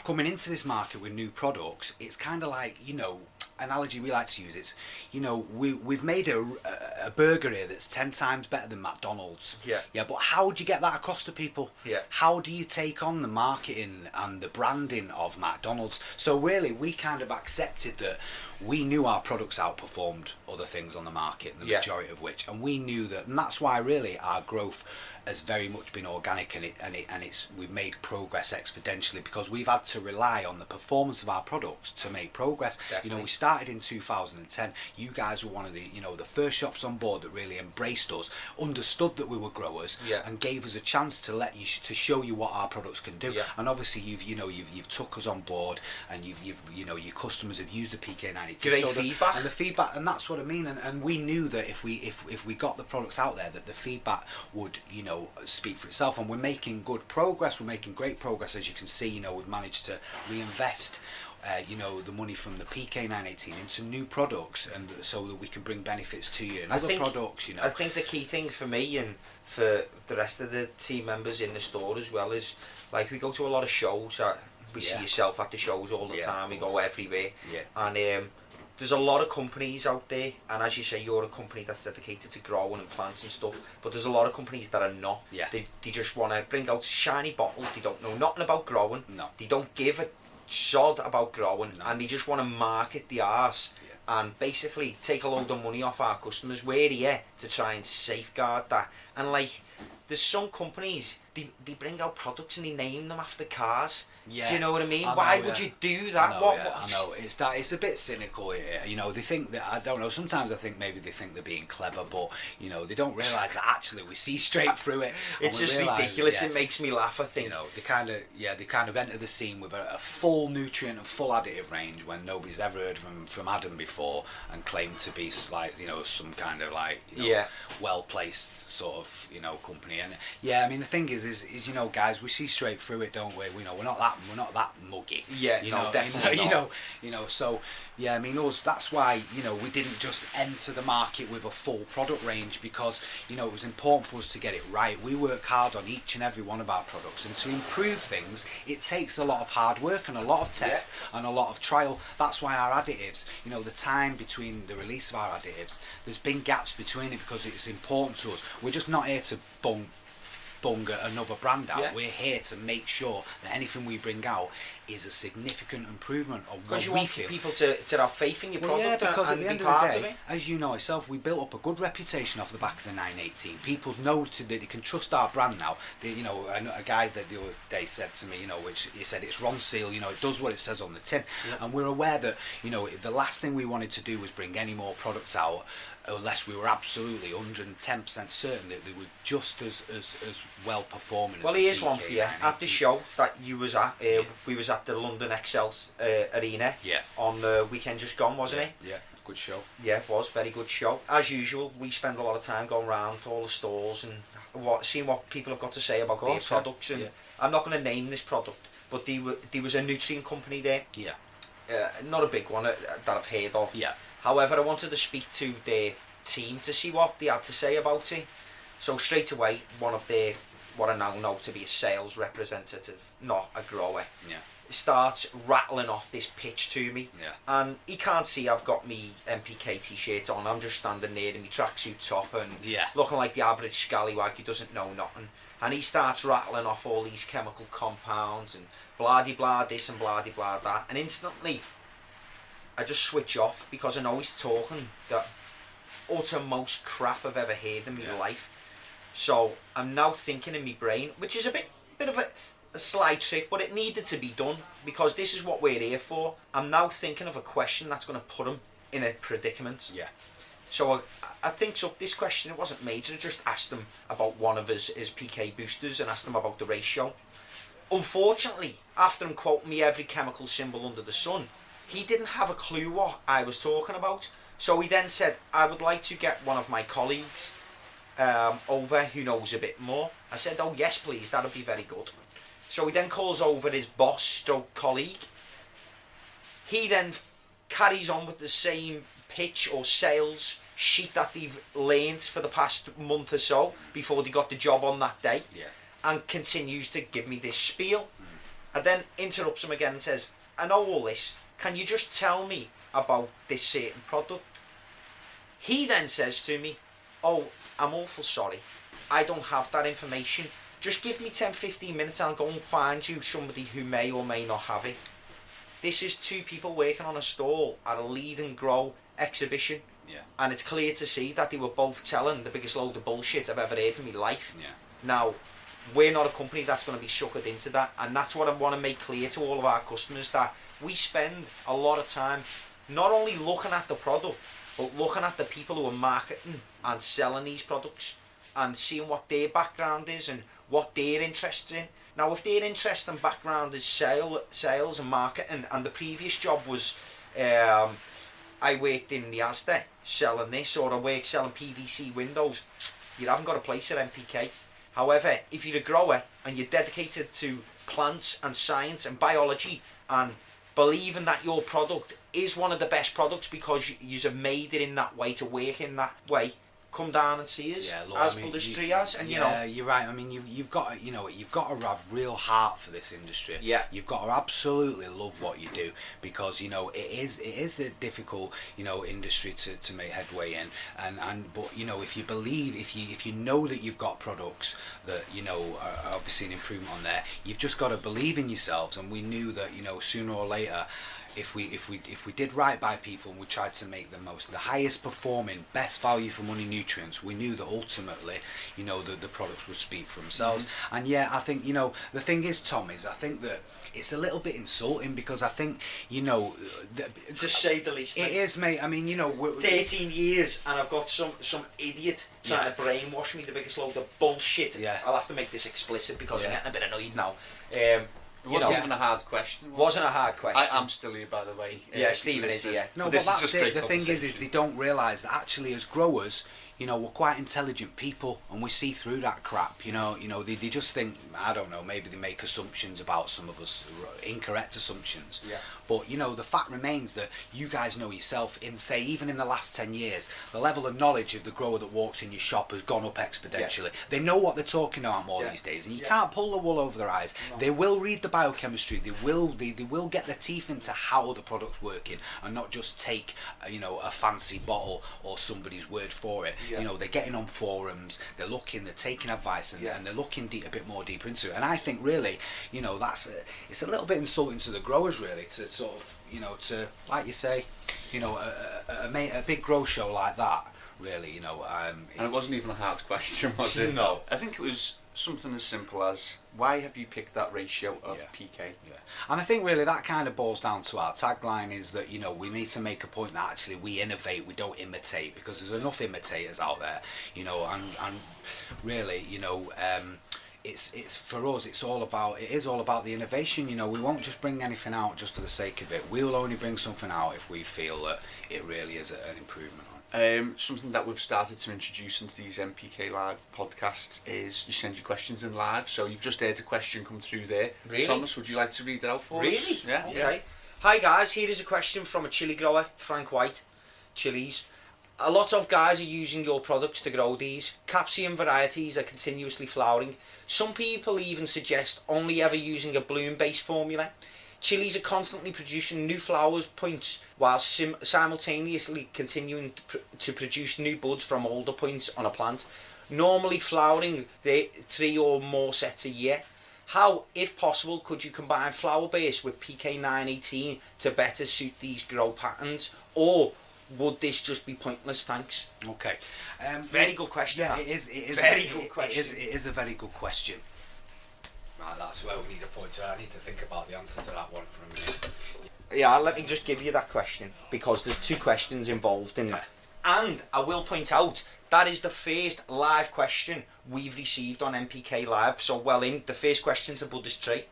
S3: Coming into this market with new products, it's kind of like, you know, analogy we like to use, it's, you know, we've made a burger here that's 10 times better than McDonald's. Yeah, but how do you get that across to people?
S2: Yeah.
S3: How do you take on the marketing and the branding of McDonald's? So really, we kind of accepted that we knew our products outperformed other things on the market, the majority of which, and we knew that, and that's why really our growth has very much been organic, and we've made progress exponentially, because we've had to rely on the performance of our products to make progress.
S2: Definitely.
S3: You know, we started in 2010. You guys were one of the, you know, the first shops on board that really embraced us, understood that we were growers, and gave us a chance to to show you what our products can do. And obviously you've took us on board, and you've you know, your customers have used the PK92.
S2: Great feedback.
S3: And the feedback, and that's what I mean. And we knew that if we got the products out there, that the feedback would, you know, speak for itself. And we're making good progress. We're making great progress, as you can see. You know, we've managed to reinvest you know, the money from the PK918 into new products, and so that we can bring benefits to you and other products, you know.
S2: I think the key thing for me and for the rest of the team members in the store as well is, like, we go to a lot of shows. We see yourself at the shows all the time. We go everywhere, and there's a lot of companies out there, and as you say, you're a company that's dedicated to growing and plants and stuff, but there's a lot of companies that are not. They just want to bring out a shiny bottle. They don't know nothing about growing. They don't give a sod about growing, and they just want to market the arse and basically take a load of money off our customers. We're here to try and safeguard that. And like, there's some companies, they bring out products and they name them after cars. Do you know what I mean? Why would you do that?
S3: I know. It's a bit cynical here. You know, they think that, I don't know, sometimes I think maybe they think they're being clever, but, you know, they don't realise that actually we see straight through it.
S2: It's just ridiculous. It makes me laugh, I think.
S3: You know, they kind of enter the scene with a full nutrient and full additive range when nobody's ever heard from Adam before, and claim to be like, you know, some kind of like, you know, well placed sort of, you know, company. And I mean, the thing is you know, guys, we see straight through it, don't we? You know, we're not that muggy.
S2: You know, definitely not.
S3: You know, so I mean, us, that's why, you know, we didn't just enter the market with a full product range, because, you know, it was important for us to get it right. We work hard on each and every one of our products, and to improve things, it takes a lot of hard work and a lot of test and a lot of trial. That's why our additives, you know, the time between the release of our additives, there's been gaps between it, because it's important to us. We're just not here to bung another brand out. We're here to make sure that anything we bring out is a significant improvement of what we feel. Because you want people to have faith in your product, because
S2: and
S3: at the end
S2: be
S3: of
S2: part
S3: the
S2: of
S3: day,
S2: it.
S3: as you know yourself, we built up a good reputation off the back of the 918. People know that they can trust our brand now. You know, a guy that the other day said to me, you know, which he said, it's Ron Seal, you know, it does what it says on the tin. And we're aware that, you know, the last thing we wanted to do was bring any more products out unless we were absolutely 110% certain that they were just as well performing.
S2: Well, here's one for you. At the show that you was at, we was at the London Excels Arena on the weekend just gone, wasn't it?
S3: Yeah, good show.
S2: Yeah, it was, very good show. As usual, we spend a lot of time going around to all the stores and seeing what people have got to say about their products. And I'm not going to name this product, but there was a nutrient company there. Not a big one that I've heard of. However, I wanted to speak to their team to see what they had to say about it. So straight away, one of their, what I now know to be a sales representative, not a grower, starts rattling off this pitch to me. And he can't see I've got me NPK t-shirt on. I'm just standing there in my tracksuit top and looking like the average scallywag who doesn't know nothing. And he starts rattling off all these chemical compounds and blah-de-blah this and blah-de-blah that. And instantly, I just switch off, because I know he's talking the uttermost crap I've ever heard in my life. So I'm now thinking in my brain, which is a bit of a sly trick, but it needed to be done, because this is what we're here for. I'm now thinking of a question that's going to put him in a predicament. So I think up this question, it wasn't major. I just asked him about one of his PK boosters and asked him about the ratio. Unfortunately, after him quoting me every chemical symbol under the sun, he didn't have a clue what I was talking about. So he then said, I would like to get one of my colleagues over who knows a bit more. I said, oh yes please, that would be very good. So he then calls over his boss stroke colleague. He then carries on with the same pitch or sales sheet that they've learned for the past month or so before they got the job on that day, and continues to give me this spiel. And then interrupts him again and says, I know all this, can you just tell me about this certain product? He then says to me, oh, I'm awful sorry, I don't have that information. Just give me 10-15 minutes and I'll go and find you somebody who may or may not have it. this is two people working on a stall at a lead and grow exhibition.
S3: Yeah.
S2: And it's clear to see that they were both telling the biggest load of bullshit I've ever heard in my life.
S3: Yeah.
S2: Now, we're not a company that's going to be suckered into that, and that's what I want to make clear to all of our customers, that we spend a lot of time not only looking at the product, but looking at the people who are marketing and selling these products and seeing what their background is and what they're interested in. Now, if their interest and background is sales and marketing, and the previous job was I worked in the Asda selling this, or I worked selling PVC windows, you haven't got a place at NPK. However, if you're a grower and you're dedicated to plants and science and biology and believing that your product is one of the best products because you have made it in that way to work in that way, come down and see us, as Buddhist Tree has, and
S3: you're right. I mean, you've got to, you've got to have real heart for this industry.
S2: Yeah.
S3: You've got to absolutely love what you do, because it is a difficult industry to make headway in, and but if you believe, if you know that you've got products that are obviously an improvement on there, you've just got to believe in yourselves. And we knew that sooner or later, if we did right by people and we tried to make the highest performing, best value for money nutrients, we knew that ultimately the products would speak for themselves. Mm-hmm. And yeah, I think the thing is, Tom, is I think that it's a little bit insulting, because I think
S2: to say the least.
S3: It is, mate. I mean,
S2: 13 years and I've got some idiot trying to brainwash me the biggest load of bullshit.
S3: Yeah.
S2: I'll have to make this explicit because I'm getting a bit annoyed now.
S1: It wasn't even a hard question.
S2: Wasn't a hard question.
S1: I'm still here, by the way.
S2: Yeah, Stephen is here.
S3: No, but that's it. The thing is they don't realise that actually, as growers, we're quite intelligent people, and we see through that crap. They just think, I don't know, maybe they make assumptions about some of us, incorrect assumptions.
S2: Yeah.
S3: But the fact remains that you guys know yourself, even in the last 10 years, the level of knowledge of the grower that walks in your shop has gone up exponentially. Yeah. They know what they're talking about more these days, and you can't pull the wool over their eyes. No. They will read the biochemistry. They will get their teeth into how the product's working, and not just take a fancy bottle or somebody's word for it. Yeah. They're getting on forums, they're looking, they're taking advice, and they're looking a bit more deeper into it. And I think really, it's a little bit insulting to the growers, really, to sort of, to, like you say, a big grow show like that, really,
S1: and it wasn't even a hard question, was it?
S2: No.
S1: I think it was something as simple as, why have you picked that ratio of PK?
S3: Yeah. And I think really that kind of boils down to our tagline, is that we need to make a point that actually we innovate, we don't imitate, because there's enough imitators out there, and really, it's for us, it is all about the innovation. We won't just bring anything out just for the sake of it. We'll only bring something out if we feel that it really is an improvement on it.
S1: Something that we've started to introduce into these NPK Live podcasts is you send your questions in live. So you've just heard a question come through there.
S2: Really?
S1: Thomas, would you like to read it out for us?
S2: Really?
S1: Yeah.
S2: Okay. Hi guys, here is a question from a chili grower, Frank White, chilies. A lot of guys are using your products to grow these. Capsium varieties are continuously flowering. Some people even suggest only ever using a bloom-based formula. Chilies are constantly producing new flower points while simultaneously continuing to produce new buds from older points on a plant, normally flowering 3 or more sets a year. How, if possible, could you combine flower base with PK918 to better suit these grow patterns, or would this just be pointless? Thanks.
S3: Okay.
S2: Very good question.
S3: Yeah, it is
S2: very good question.
S3: It is a very good question. Right, that's where we need a pointer. I need to think about the answer to that one for a minute.
S2: Yeah, let me just give you that question, because there's 2 questions involved in that. And I will point out, that is the first live question we've received on NPK Live. So the first question to Buddhist Tree.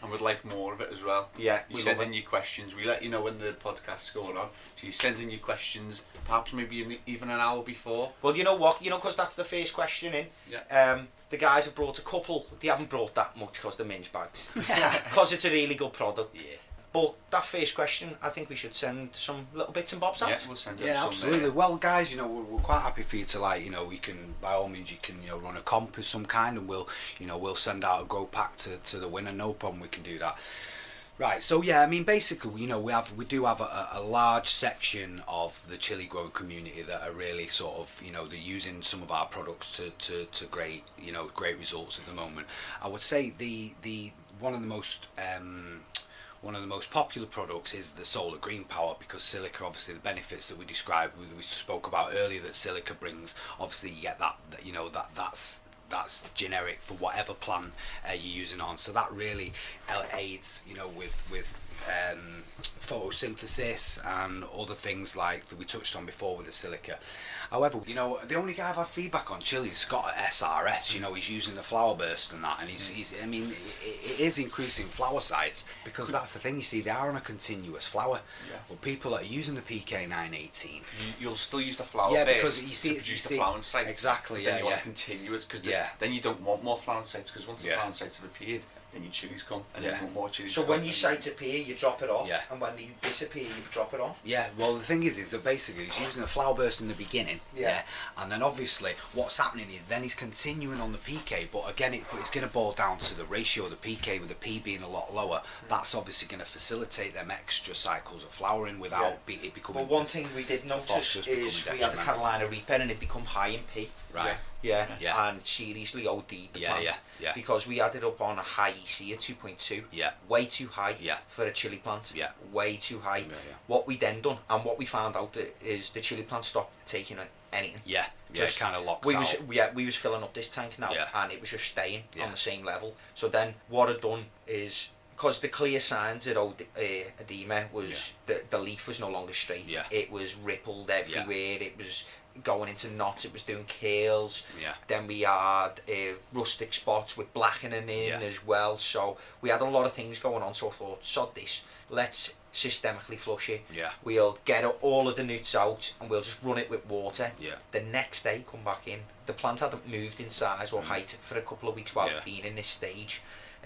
S1: And we'd like more of it as well.
S2: Yeah,
S1: you send in your questions. We let you know when the podcast's going on. So you send in your questions, perhaps maybe even an hour before.
S2: Well, you know what? Because that's the first question in.
S1: Yeah.
S2: The guys have brought a couple. They haven't brought that much because they're minge bags. Because it's a really good product.
S3: Yeah.
S2: But that first question, I think we should send some little bits and bobs out.
S1: Yeah, we'll send them
S3: Yeah,
S1: some.
S3: absolutely. Well, guys, we're quite happy for you to we can, by all means, you can run a comp of some kind, and we'll send out a grow pack to the winner. No problem, we can do that. Right, so yeah, I mean, basically, we do have a large section of the chili growing community that are really sort of, they're using some of our products to great, great results at the moment. I would say the one of the most one of the most popular products is the solar green power, because silica, obviously the benefits that we described, we spoke about earlier, that silica brings, obviously you get that you know, that's generic for whatever plant you're using on, so that really aids, you know, with photosynthesis and other things like that we touched on before with the silica. However, you know, the only guy I've had feedback on chilies got an SRS, you know, he's using the flower burst and that, and he's I mean, it is increasing flower size, because that's the thing, you see, they are on a continuous flower.
S1: Yeah.
S3: But people that are using the PK 918,
S1: You'll still use the flower
S3: yeah,
S1: base
S3: because you see,
S1: to produce the flowering sites.
S3: exactly,
S1: Then
S3: yeah,
S1: you want to continue it, because then you don't want more flowering sites, because once the flowering sites have appeared, then your chilies come, and then you want more chilies.
S2: So when your sites appear, you drop it off,
S3: Yeah.
S2: and when they disappear, you drop it on.
S3: Yeah, well, the thing is that basically he's using a flower burst in the beginning,
S2: Yeah.
S3: and then obviously what's happening is then he's continuing on the PK, but again it's going to boil down to the ratio of the PK, with the P being a lot lower. That's obviously going to facilitate them extra cycles of flowering without it becoming.
S2: But one thing we did notice is we had the Carolina Reaper and it become high in P.
S3: Right.
S2: Yeah,
S3: Yeah.
S2: and seriously OD'd the
S3: Yeah,
S2: plant,
S3: yeah.
S2: because we had it up on a high EC at 2.2,
S3: Yeah.
S2: way too high
S3: Yeah.
S2: for a chili plant,
S3: Yeah.
S2: way too high.
S3: Yeah.
S2: What we then done, and what we found out is the chili plant stopped taking anything.
S3: Yeah,
S2: Just
S3: kind of locks
S2: we
S3: out.
S2: we was filling up this tank now,
S3: Yeah.
S2: and it was just staying
S3: Yeah.
S2: on the same level. So then what I done is, because the clear signs at edema was the leaf was no longer straight.
S3: Yeah.
S2: It was rippled everywhere. It was going into knots. It was doing curls.
S3: Yeah.
S2: Then we had rustic spots with blackening in
S3: Yeah.
S2: as well. So we had a lot of things going on. So I thought, sod this. Let's systemically flush it.
S3: Yeah.
S2: We'll get all of the newts out and we'll just run it with water.
S3: Yeah.
S2: The next day, come back in. The plant hadn't moved in size or height for a couple of weeks while
S3: Yeah.
S2: being in this stage.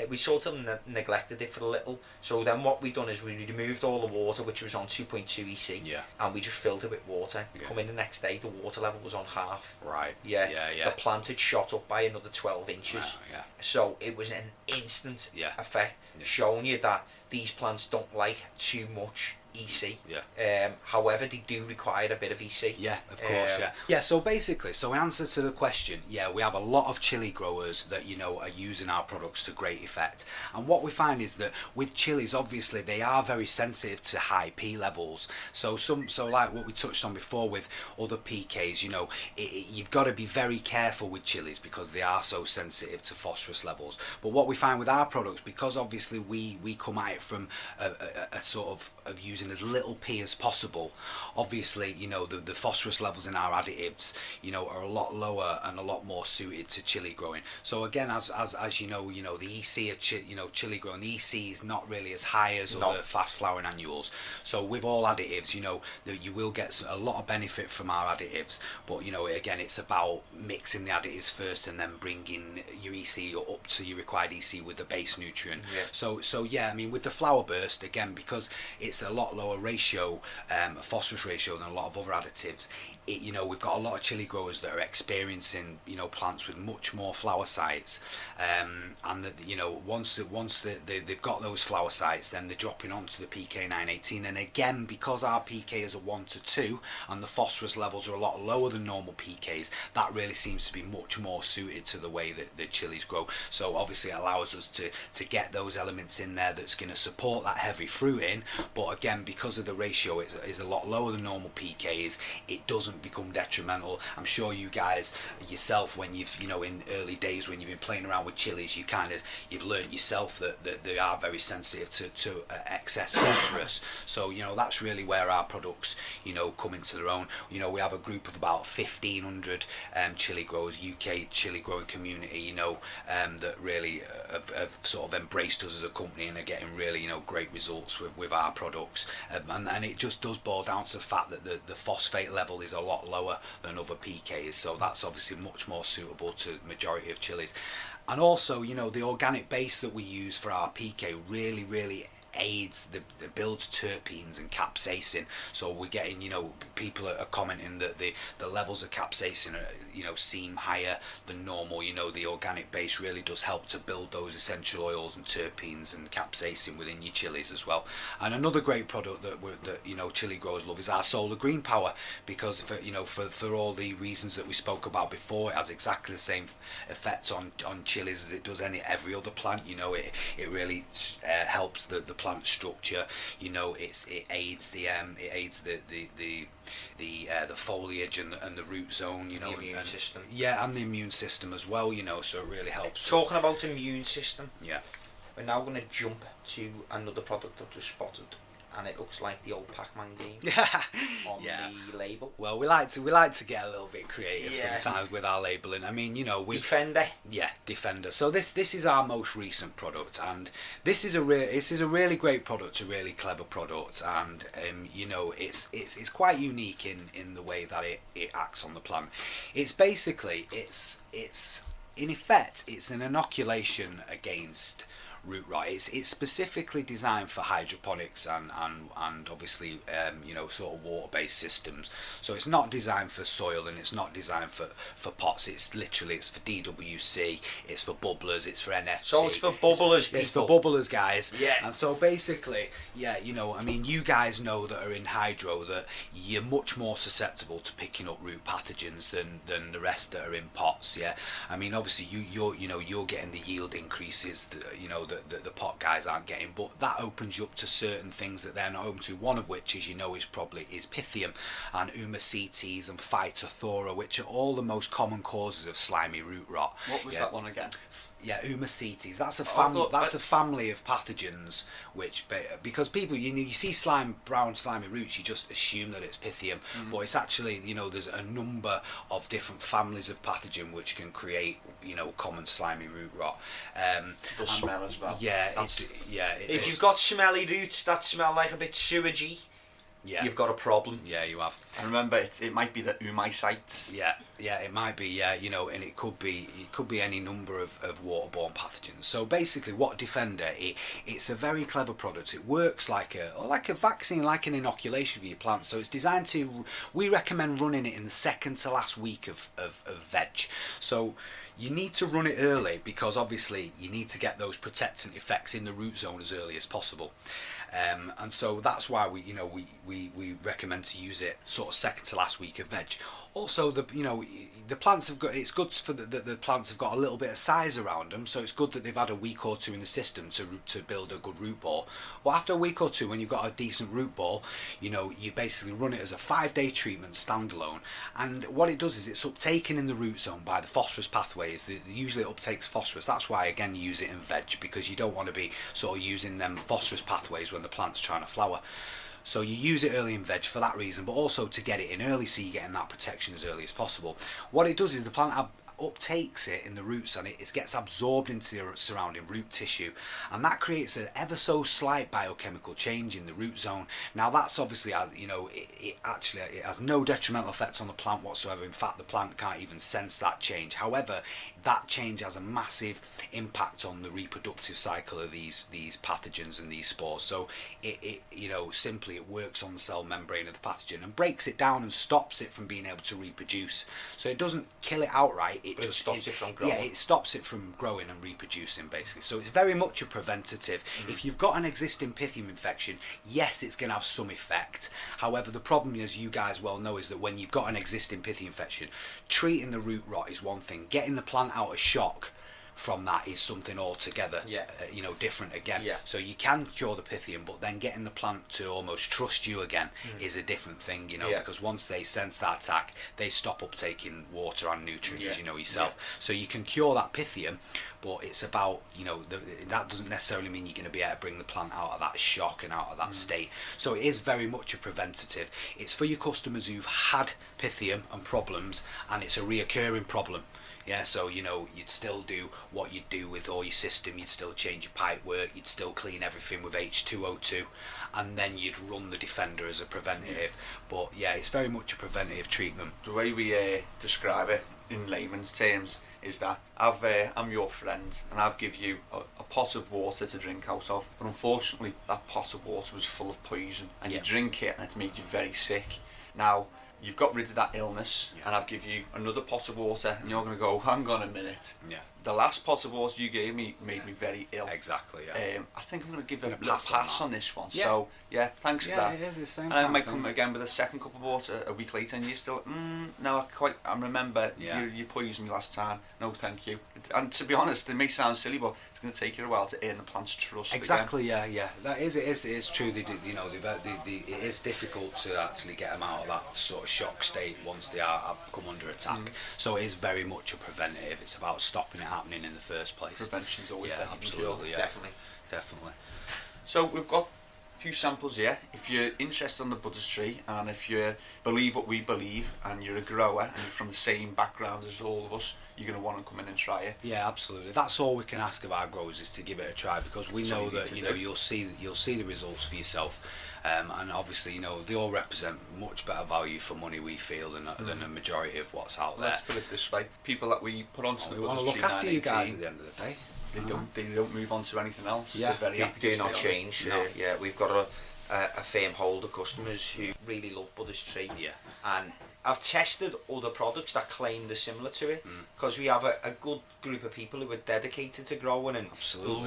S2: We sort of neglected it for a little. So then what we done is we removed all the water, which was on 2.2 EC,
S3: Yeah.
S2: and we just filled it with water.
S3: Yeah.
S2: Come in the next day, the water level was on half.
S3: Right.
S2: Yeah.
S3: Yeah.
S2: The plant had shot up by another 12 inches.
S3: Wow, yeah.
S2: So it was an instant
S3: Yeah.
S2: effect,
S3: Yeah.
S2: showing you that these plants don't like too much EC.
S3: Yeah.
S2: However, they do require a bit of EC.
S3: Yeah, of course, yeah. So basically, in answer to the question, yeah, we have a lot of chili growers that, you know, are using our products to great effect. And what we find is that with chilies, obviously, they are very sensitive to high P levels. So like what we touched on before with other PKs, you know, you've got to be very careful with chilies because they are so sensitive to phosphorus levels. But what we find with our products, because obviously we come at it from a sort of using as little P as possible, obviously, you know, the phosphorus levels in our additives, you know, are a lot lower and a lot more suited to chili growing. So again, as you know, the EC of chili growing, the EC is not really as high as other fast flowering annuals. So with all additives, you know, you will get a lot of benefit from our additives, but you know, again, it's about mixing the additives first and then bringing your EC up to your required EC with the base nutrient.
S2: Yeah.
S3: So yeah, I mean, with the flower burst, again, because it's a lot lower ratio, phosphorus ratio than a lot of other additives, you know, we've got a lot of chili growers that are experiencing, you know, plants with much more flower sites, and that, you know, once they've got those flower sites, then they're dropping onto the PK 918, and again, because our PK is a 1 to 2 and the phosphorus levels are a lot lower than normal PKs, that really seems to be much more suited to the way that the chilies grow. So obviously it allows us to get those elements in there that's going to support that heavy fruiting, but again, because of the ratio is a lot lower than normal PKs, it doesn't become detrimental. I'm sure you guys yourself, when you've, you know, in early days when you've been playing around with chilies, you've learned yourself that they are very sensitive to excess phosphorus. So, you know, that's really where our products, you know, come into their own. You know, we have a group of about 1,500 chili growers, UK chili growing community, you know, that really have sort of embraced us as a company and are getting really, you know, great results with our products. And it just does boil down to the fact that the phosphate level is a lot lower than other PKs, so that's obviously much more suitable to the majority of chilies. And also, you know, the organic base that we use for our PK really aids the builds terpenes and capsaicin. So we're getting, you know, people are commenting that the levels of capsaicin are, you know, seem higher than normal. You know, the organic base really does help to build those essential oils and terpenes and capsaicin within your chilies as well. And another great product that you know, chili growers love is our solar green power, because for all the reasons that we spoke about before, it has exactly the same effect on chilies as it does every other plant. You know, it really helps the plant structure. You know, it aids the foliage and the root zone. You know,
S2: the immune system.
S3: Yeah, and the immune system as well. You know, so it really helps.
S2: Talking about immune system.
S3: Yeah.
S2: We're now going to jump to another product I've just spotted, and it looks like the old Pac-Man game on the label.
S3: Well, we like to get a little bit creative
S2: Yeah.
S3: sometimes with our labelling. I mean, you know,
S2: Defender.
S3: Yeah, Defender. So this is our most recent product, and this is a really great product, a really clever product, and you know, it's quite unique in the way that it acts on the plant. It's basically it's in effect it's an inoculation against root rot. It's specifically designed for hydroponics and obviously you know, sort of water-based systems. So it's not designed for soil, and it's not designed for pots. It's for DWC, it's for bubblers, it's for NFC.
S2: So it's for bubblers, people.
S3: It's for bubblers, guys.
S2: Yeah.
S3: And so basically, yeah, you know, I mean, you guys know that are in hydro that you're much more susceptible to picking up root pathogens than the rest that are in pots. Yeah. I mean, obviously you're getting the yield increases that, you know, that the pot guys aren't getting, but that opens you up to certain things that they're not open to. One of which, as you know, is Pythium and Umacetes and Phytophthora, which are all the most common causes of slimy root rot.
S1: What was that one again?
S3: Yeah, Umacetes. That's a
S1: a
S3: family of pathogens which, because people, you see brown slimy roots, you just assume that it's Pythium, but it's actually, you know, there's a number of different families of pathogen which can create, you know, common slimy root rot.
S1: The smell as well.
S3: Yeah,
S2: If you've got smelly roots that smell like a bit sewagey, you've got a problem.
S3: Yeah, you have.
S1: And remember, it might be the umicites.
S3: Yeah, it might be. Yeah, you know, and it could be any number of waterborne pathogens. So basically, what Defender, it's a very clever product. It works like a vaccine, like an inoculation for your plants. So it's designed to. We recommend running it in the second to last week of veg. So you need to run it early because obviously you need to get those protectant effects in the root zone as early as possible. And so that's why we recommend to use it sort of second to last week of veg. Also, the plants have got, it's good for the plants have got a little bit of size around them, so it's good that they've had a week or two in the system to build a good root ball. Well, after a week or two, when you've got a decent root ball, you know, you basically run it as a 5-day treatment standalone, and what it does is it's uptaken in the root zone by the phosphorus pathways. Usually it uptakes phosphorus. That's why, again, you use it in veg, because you don't want to be sort of using them phosphorus pathways when the plant's trying to flower. So you use it early in veg for that reason, but also to get it in early so you're getting that protection as early as possible. What it does is the plant uptakes it in the roots, and it gets absorbed into the surrounding root tissue, and that creates an ever so slight biochemical change in the root zone. Now that's obviously, you know, it has no detrimental effects on the plant whatsoever. In fact, the plant can't even sense that change. However, that change has a massive impact on the reproductive cycle of these pathogens and these spores. So it you know, simply it works on the cell membrane of the pathogen and breaks it down and stops it from being able to reproduce. So it doesn't kill it outright. It just
S2: stops it from growing.
S3: Yeah, it stops it from growing and reproducing, basically. So it's very much a preventative. If you've got an existing Pythium infection, yes, it's going to have some effect. However, the problem, as you guys well know, is that when you've got an existing Pythium infection, treating the root rot is one thing. Getting the plant out of shock from that is something altogether you know, different again. So you can cure the Pythium, but then getting the plant to almost trust you again is a different thing, you know, because once they sense that attack, they stop uptaking water and nutrients, as you know yourself. So you can cure that Pythium, but it's about, you know, that doesn't necessarily mean you're going to be able to bring the plant out of that shock and out of that state. So it is very much a preventative. It's for your customers who've had Pythium and problems, and it's a reoccurring problem. Yeah, so, you know, you'd still do what you'd do with all your system. You'd still change your pipe work. You'd still clean everything with H2O2, and then you'd run the Defender as a preventative. But yeah, it's very much a preventative treatment.
S1: The way we describe it in layman's terms is that I'm your friend, and I've give you a pot of water to drink out of, but unfortunately that pot of water was full of poison, and you drink it and it's made you very sick. Now, you've got rid of that illness, and I've give you another pot of water, and you're going to go, hang on a minute.
S3: Yeah.
S1: The last pot of water you gave me made me very ill.
S3: Exactly. Yeah.
S1: I think I'm going to give it a
S3: pass
S1: pass
S3: on
S1: on this one.
S3: Yeah.
S1: So yeah, thanks for that.
S3: It is the same.
S1: And I might come again with a second cup of water a week later, and you're still, no, I remember you poisoned me last time. No, thank you. And to be honest, it may sound silly, but it's going to take you a while to earn the plant's trust.
S3: Exactly. Again. Yeah. That is. It is true. It is difficult to actually get them out of that sort of shock state once they have come under attack. So it is very much a preventative. It's about stopping it happening in the first place.
S1: Prevention's always better than cure.
S3: Absolutely. Yeah. Definitely.
S1: So we've got a few samples here. If you're interested on the budders tree, and if you believe what we believe, and you're a grower and you're from the same background as all of us, you're going to want to come in and try it.
S3: Yeah, absolutely. That's all we can ask of our growers, is to give it a try, because we know that you'll see the results for yourself. And obviously, they all represent much better value for money, we feel, than a majority of what's out there.
S1: Let's put it this way: people that we put onto the
S3: we want
S1: budders
S3: to
S1: tree
S3: look after you
S1: 918,
S3: guys at the end of the day.
S1: They don't move on to anything else.
S2: Yeah,
S1: They're very happy
S2: they
S1: to
S2: do not
S1: stay on.
S2: change.
S3: No.
S2: Yeah, we've got a firm hold of customers who really love Budders Tree.
S3: Yeah.
S2: And I've tested other products that claim they're similar to it, because we have a good group of people who are dedicated to growing and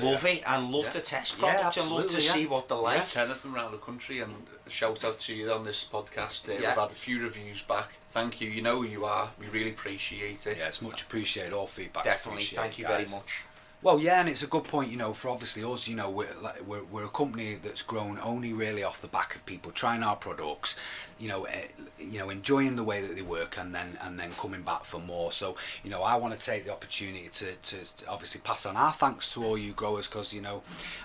S2: love it and love to test products and love to see what they're like.
S1: 10 of them around the country, and a shout out to you on this podcast. We've had a few reviews back. Thank you. You know who you are. We really appreciate it.
S3: Yeah, it's much appreciated. All feedback.
S2: Definitely. Thank you very much.
S3: Well, yeah, and it's a good point, for obviously us, we're a company that's grown only really off the back of people trying our products, enjoying the way that they work, and then coming back for more. So, I want to take the opportunity to obviously pass on our thanks to all you growers, because,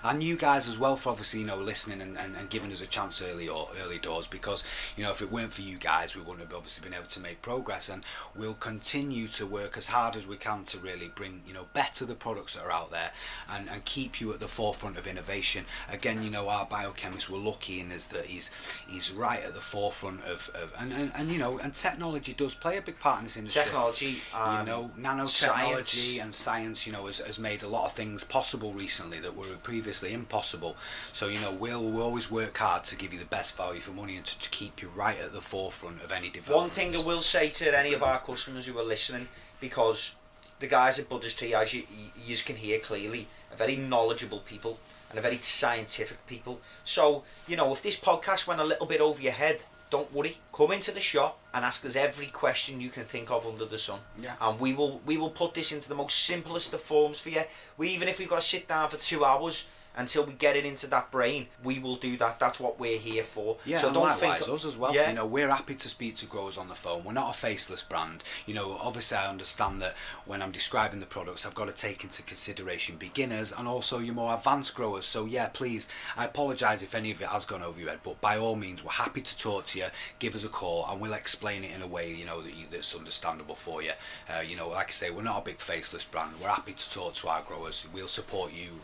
S3: and you guys as well for obviously, listening and giving us a chance early doors, because, if it weren't for you guys, we wouldn't have obviously been able to make progress, and we'll continue to work as hard as we can to really bring, better the products that are out there, and keep you at the forefront of innovation. Again, our biochemist, we're lucky in is that he's right at the forefront of and technology does play a big part in this industry.
S2: Technology,
S3: nanotechnology and science, has made a lot of things possible recently that were previously impossible. So we'll always work hard to give you the best value for money, and to keep you right at the forefront of any development.
S2: One thing I will say to any of our customers who are listening, because the guys at Budders Tree, as you can hear clearly, are very knowledgeable people and are very scientific people. So, if this podcast went a little bit over your head, don't worry. Come into the shop and ask us every question you can think of under the sun.
S3: Yeah.
S2: And we will put this into the most simplest of forms for you. Even if we've got to sit down for 2 hours until we get it into that brain, we will do that. That's what we're here for.
S3: Yeah,
S2: so
S3: and
S2: don't
S3: likewise
S2: think
S3: us as well.
S2: Yeah.
S3: We're happy to speak to growers on the phone. We're not a faceless brand. Obviously I understand that when I'm describing the products, I've got to take into consideration beginners and also your more advanced growers. So yeah, please, I apologise if any of it has gone over your head, but by all means, we're happy to talk to you. Give us a call and we'll explain it in a way that's understandable for you. Like I say, we're not a big faceless brand. We're happy to talk to our growers. We'll support you,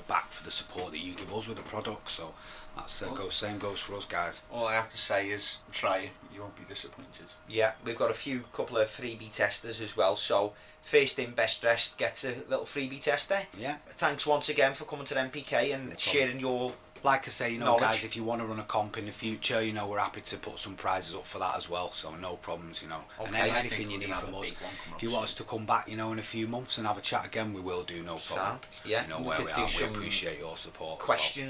S3: back for the support that you give us with the product. So that's same goes for us, guys.
S1: All I have to say is try it. You won't be disappointed.
S2: Yeah, we've got a couple of freebie testers as well. So first in, best dressed gets a little freebie tester.
S3: Yeah.
S2: Thanks once again for coming to NPK and sharing your.
S3: Like I say,
S2: knowledge.
S3: Guys, if you want to run a comp in the future, we're happy to put some prizes up for that as well. So no problems, And anything you need from us. If you want us to come back, in a few months and have a chat again, we will do, no problem.
S2: Yeah,
S3: where we are, we appreciate your support.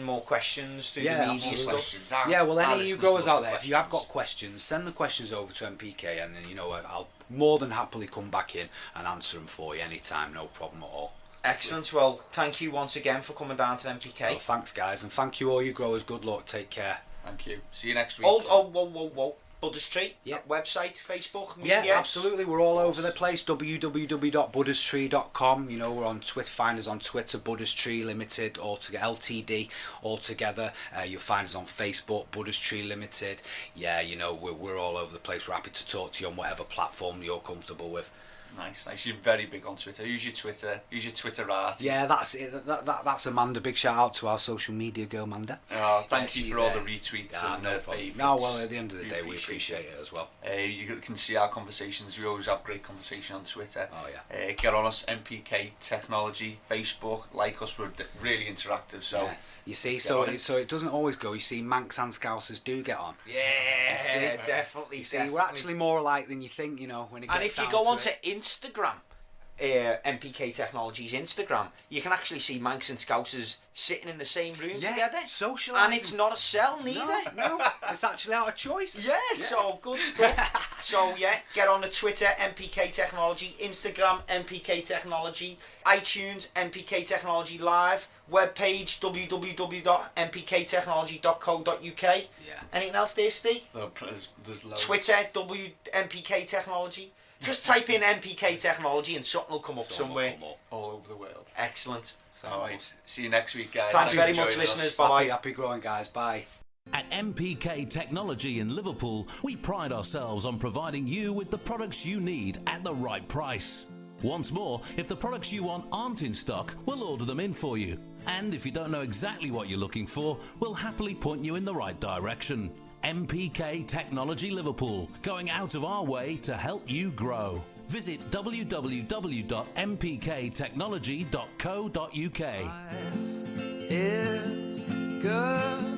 S2: More questions through the media stuff.
S3: Yeah, well, any of you growers out there, if you have got questions, send the questions over to NPK, and then I'll more than happily come back in and answer them for you anytime, no problem at all.
S2: Excellent. Well, thank you once again for coming down to NPK.
S3: Well, thanks, guys, and thank you all you growers. Good luck. Take care.
S1: Thank you. See you next week.
S2: Whoa. Budders Tree.
S3: Yeah.
S2: Website, Facebook, media.
S3: Yeah, absolutely. We're all over the place. www.budderstree.com. We're on Twitter. Find us on Twitter, Budders Tree Limited, LTD, all together. You'll find us on Facebook, Budders Tree Limited. Yeah, we're all over the place. We're happy to talk to you on whatever platform you're comfortable with.
S1: Nice. You're very big on Twitter. Use your Twitter art.
S3: Yeah, that's it. That's Amanda. Big shout out to our social media girl, Amanda.
S1: Oh, thank you for all the retweets and favourites.
S3: No, well, at the end of the day, we appreciate it as well.
S1: You can see our conversations. We always have great conversation on Twitter.
S3: Oh yeah.
S1: Get on us, NPK Technology, Facebook, like us. We're really interactive. So
S3: Yeah. You see, so it doesn't always go. You see, Manx and Scousers do get on.
S2: Yeah,
S3: See?
S2: definitely.
S3: You see,
S2: definitely.
S3: we're actually more alike than you think. You know, when it gets
S2: And if you
S3: down
S2: go
S3: to
S2: onto
S3: it.
S2: Instagram, NPK Technologies Instagram, you can actually see Manx and Scousers sitting in the same room
S3: Yeah,
S2: together.
S3: socialising.
S2: And it's not a cell neither.
S3: No, it's actually out of choice.
S2: Yeah,
S3: Yes.
S2: so good stuff. So yeah, get on the Twitter, NPK Technology, Instagram, NPK Technology, iTunes, NPK Technology Live, webpage, www.mpktechnology.co.uk.
S3: Yeah.
S2: Anything else there, Steve?
S1: there's loads.
S2: Twitter, NPK Technology. Just type in NPK Technology and something will come up somewhere.
S1: all over the world.
S2: Excellent.
S1: All right. See you next week, guys.
S2: Thanks very
S1: for
S2: much,
S1: joining
S2: listeners.
S1: us.
S2: Bye-bye.
S3: Happy growing, guys. Bye.
S4: At MPK Technology in Liverpool, we pride ourselves on providing you with the products you need at the right price. Once more, if the products you want aren't in stock, we'll order them in for you. And if you don't know exactly what you're looking for, we'll happily point you in the right direction. MPK Technology Liverpool, going out of our way to help you grow. Visit www.mpktechnology.co.uk.
S5: Life is good.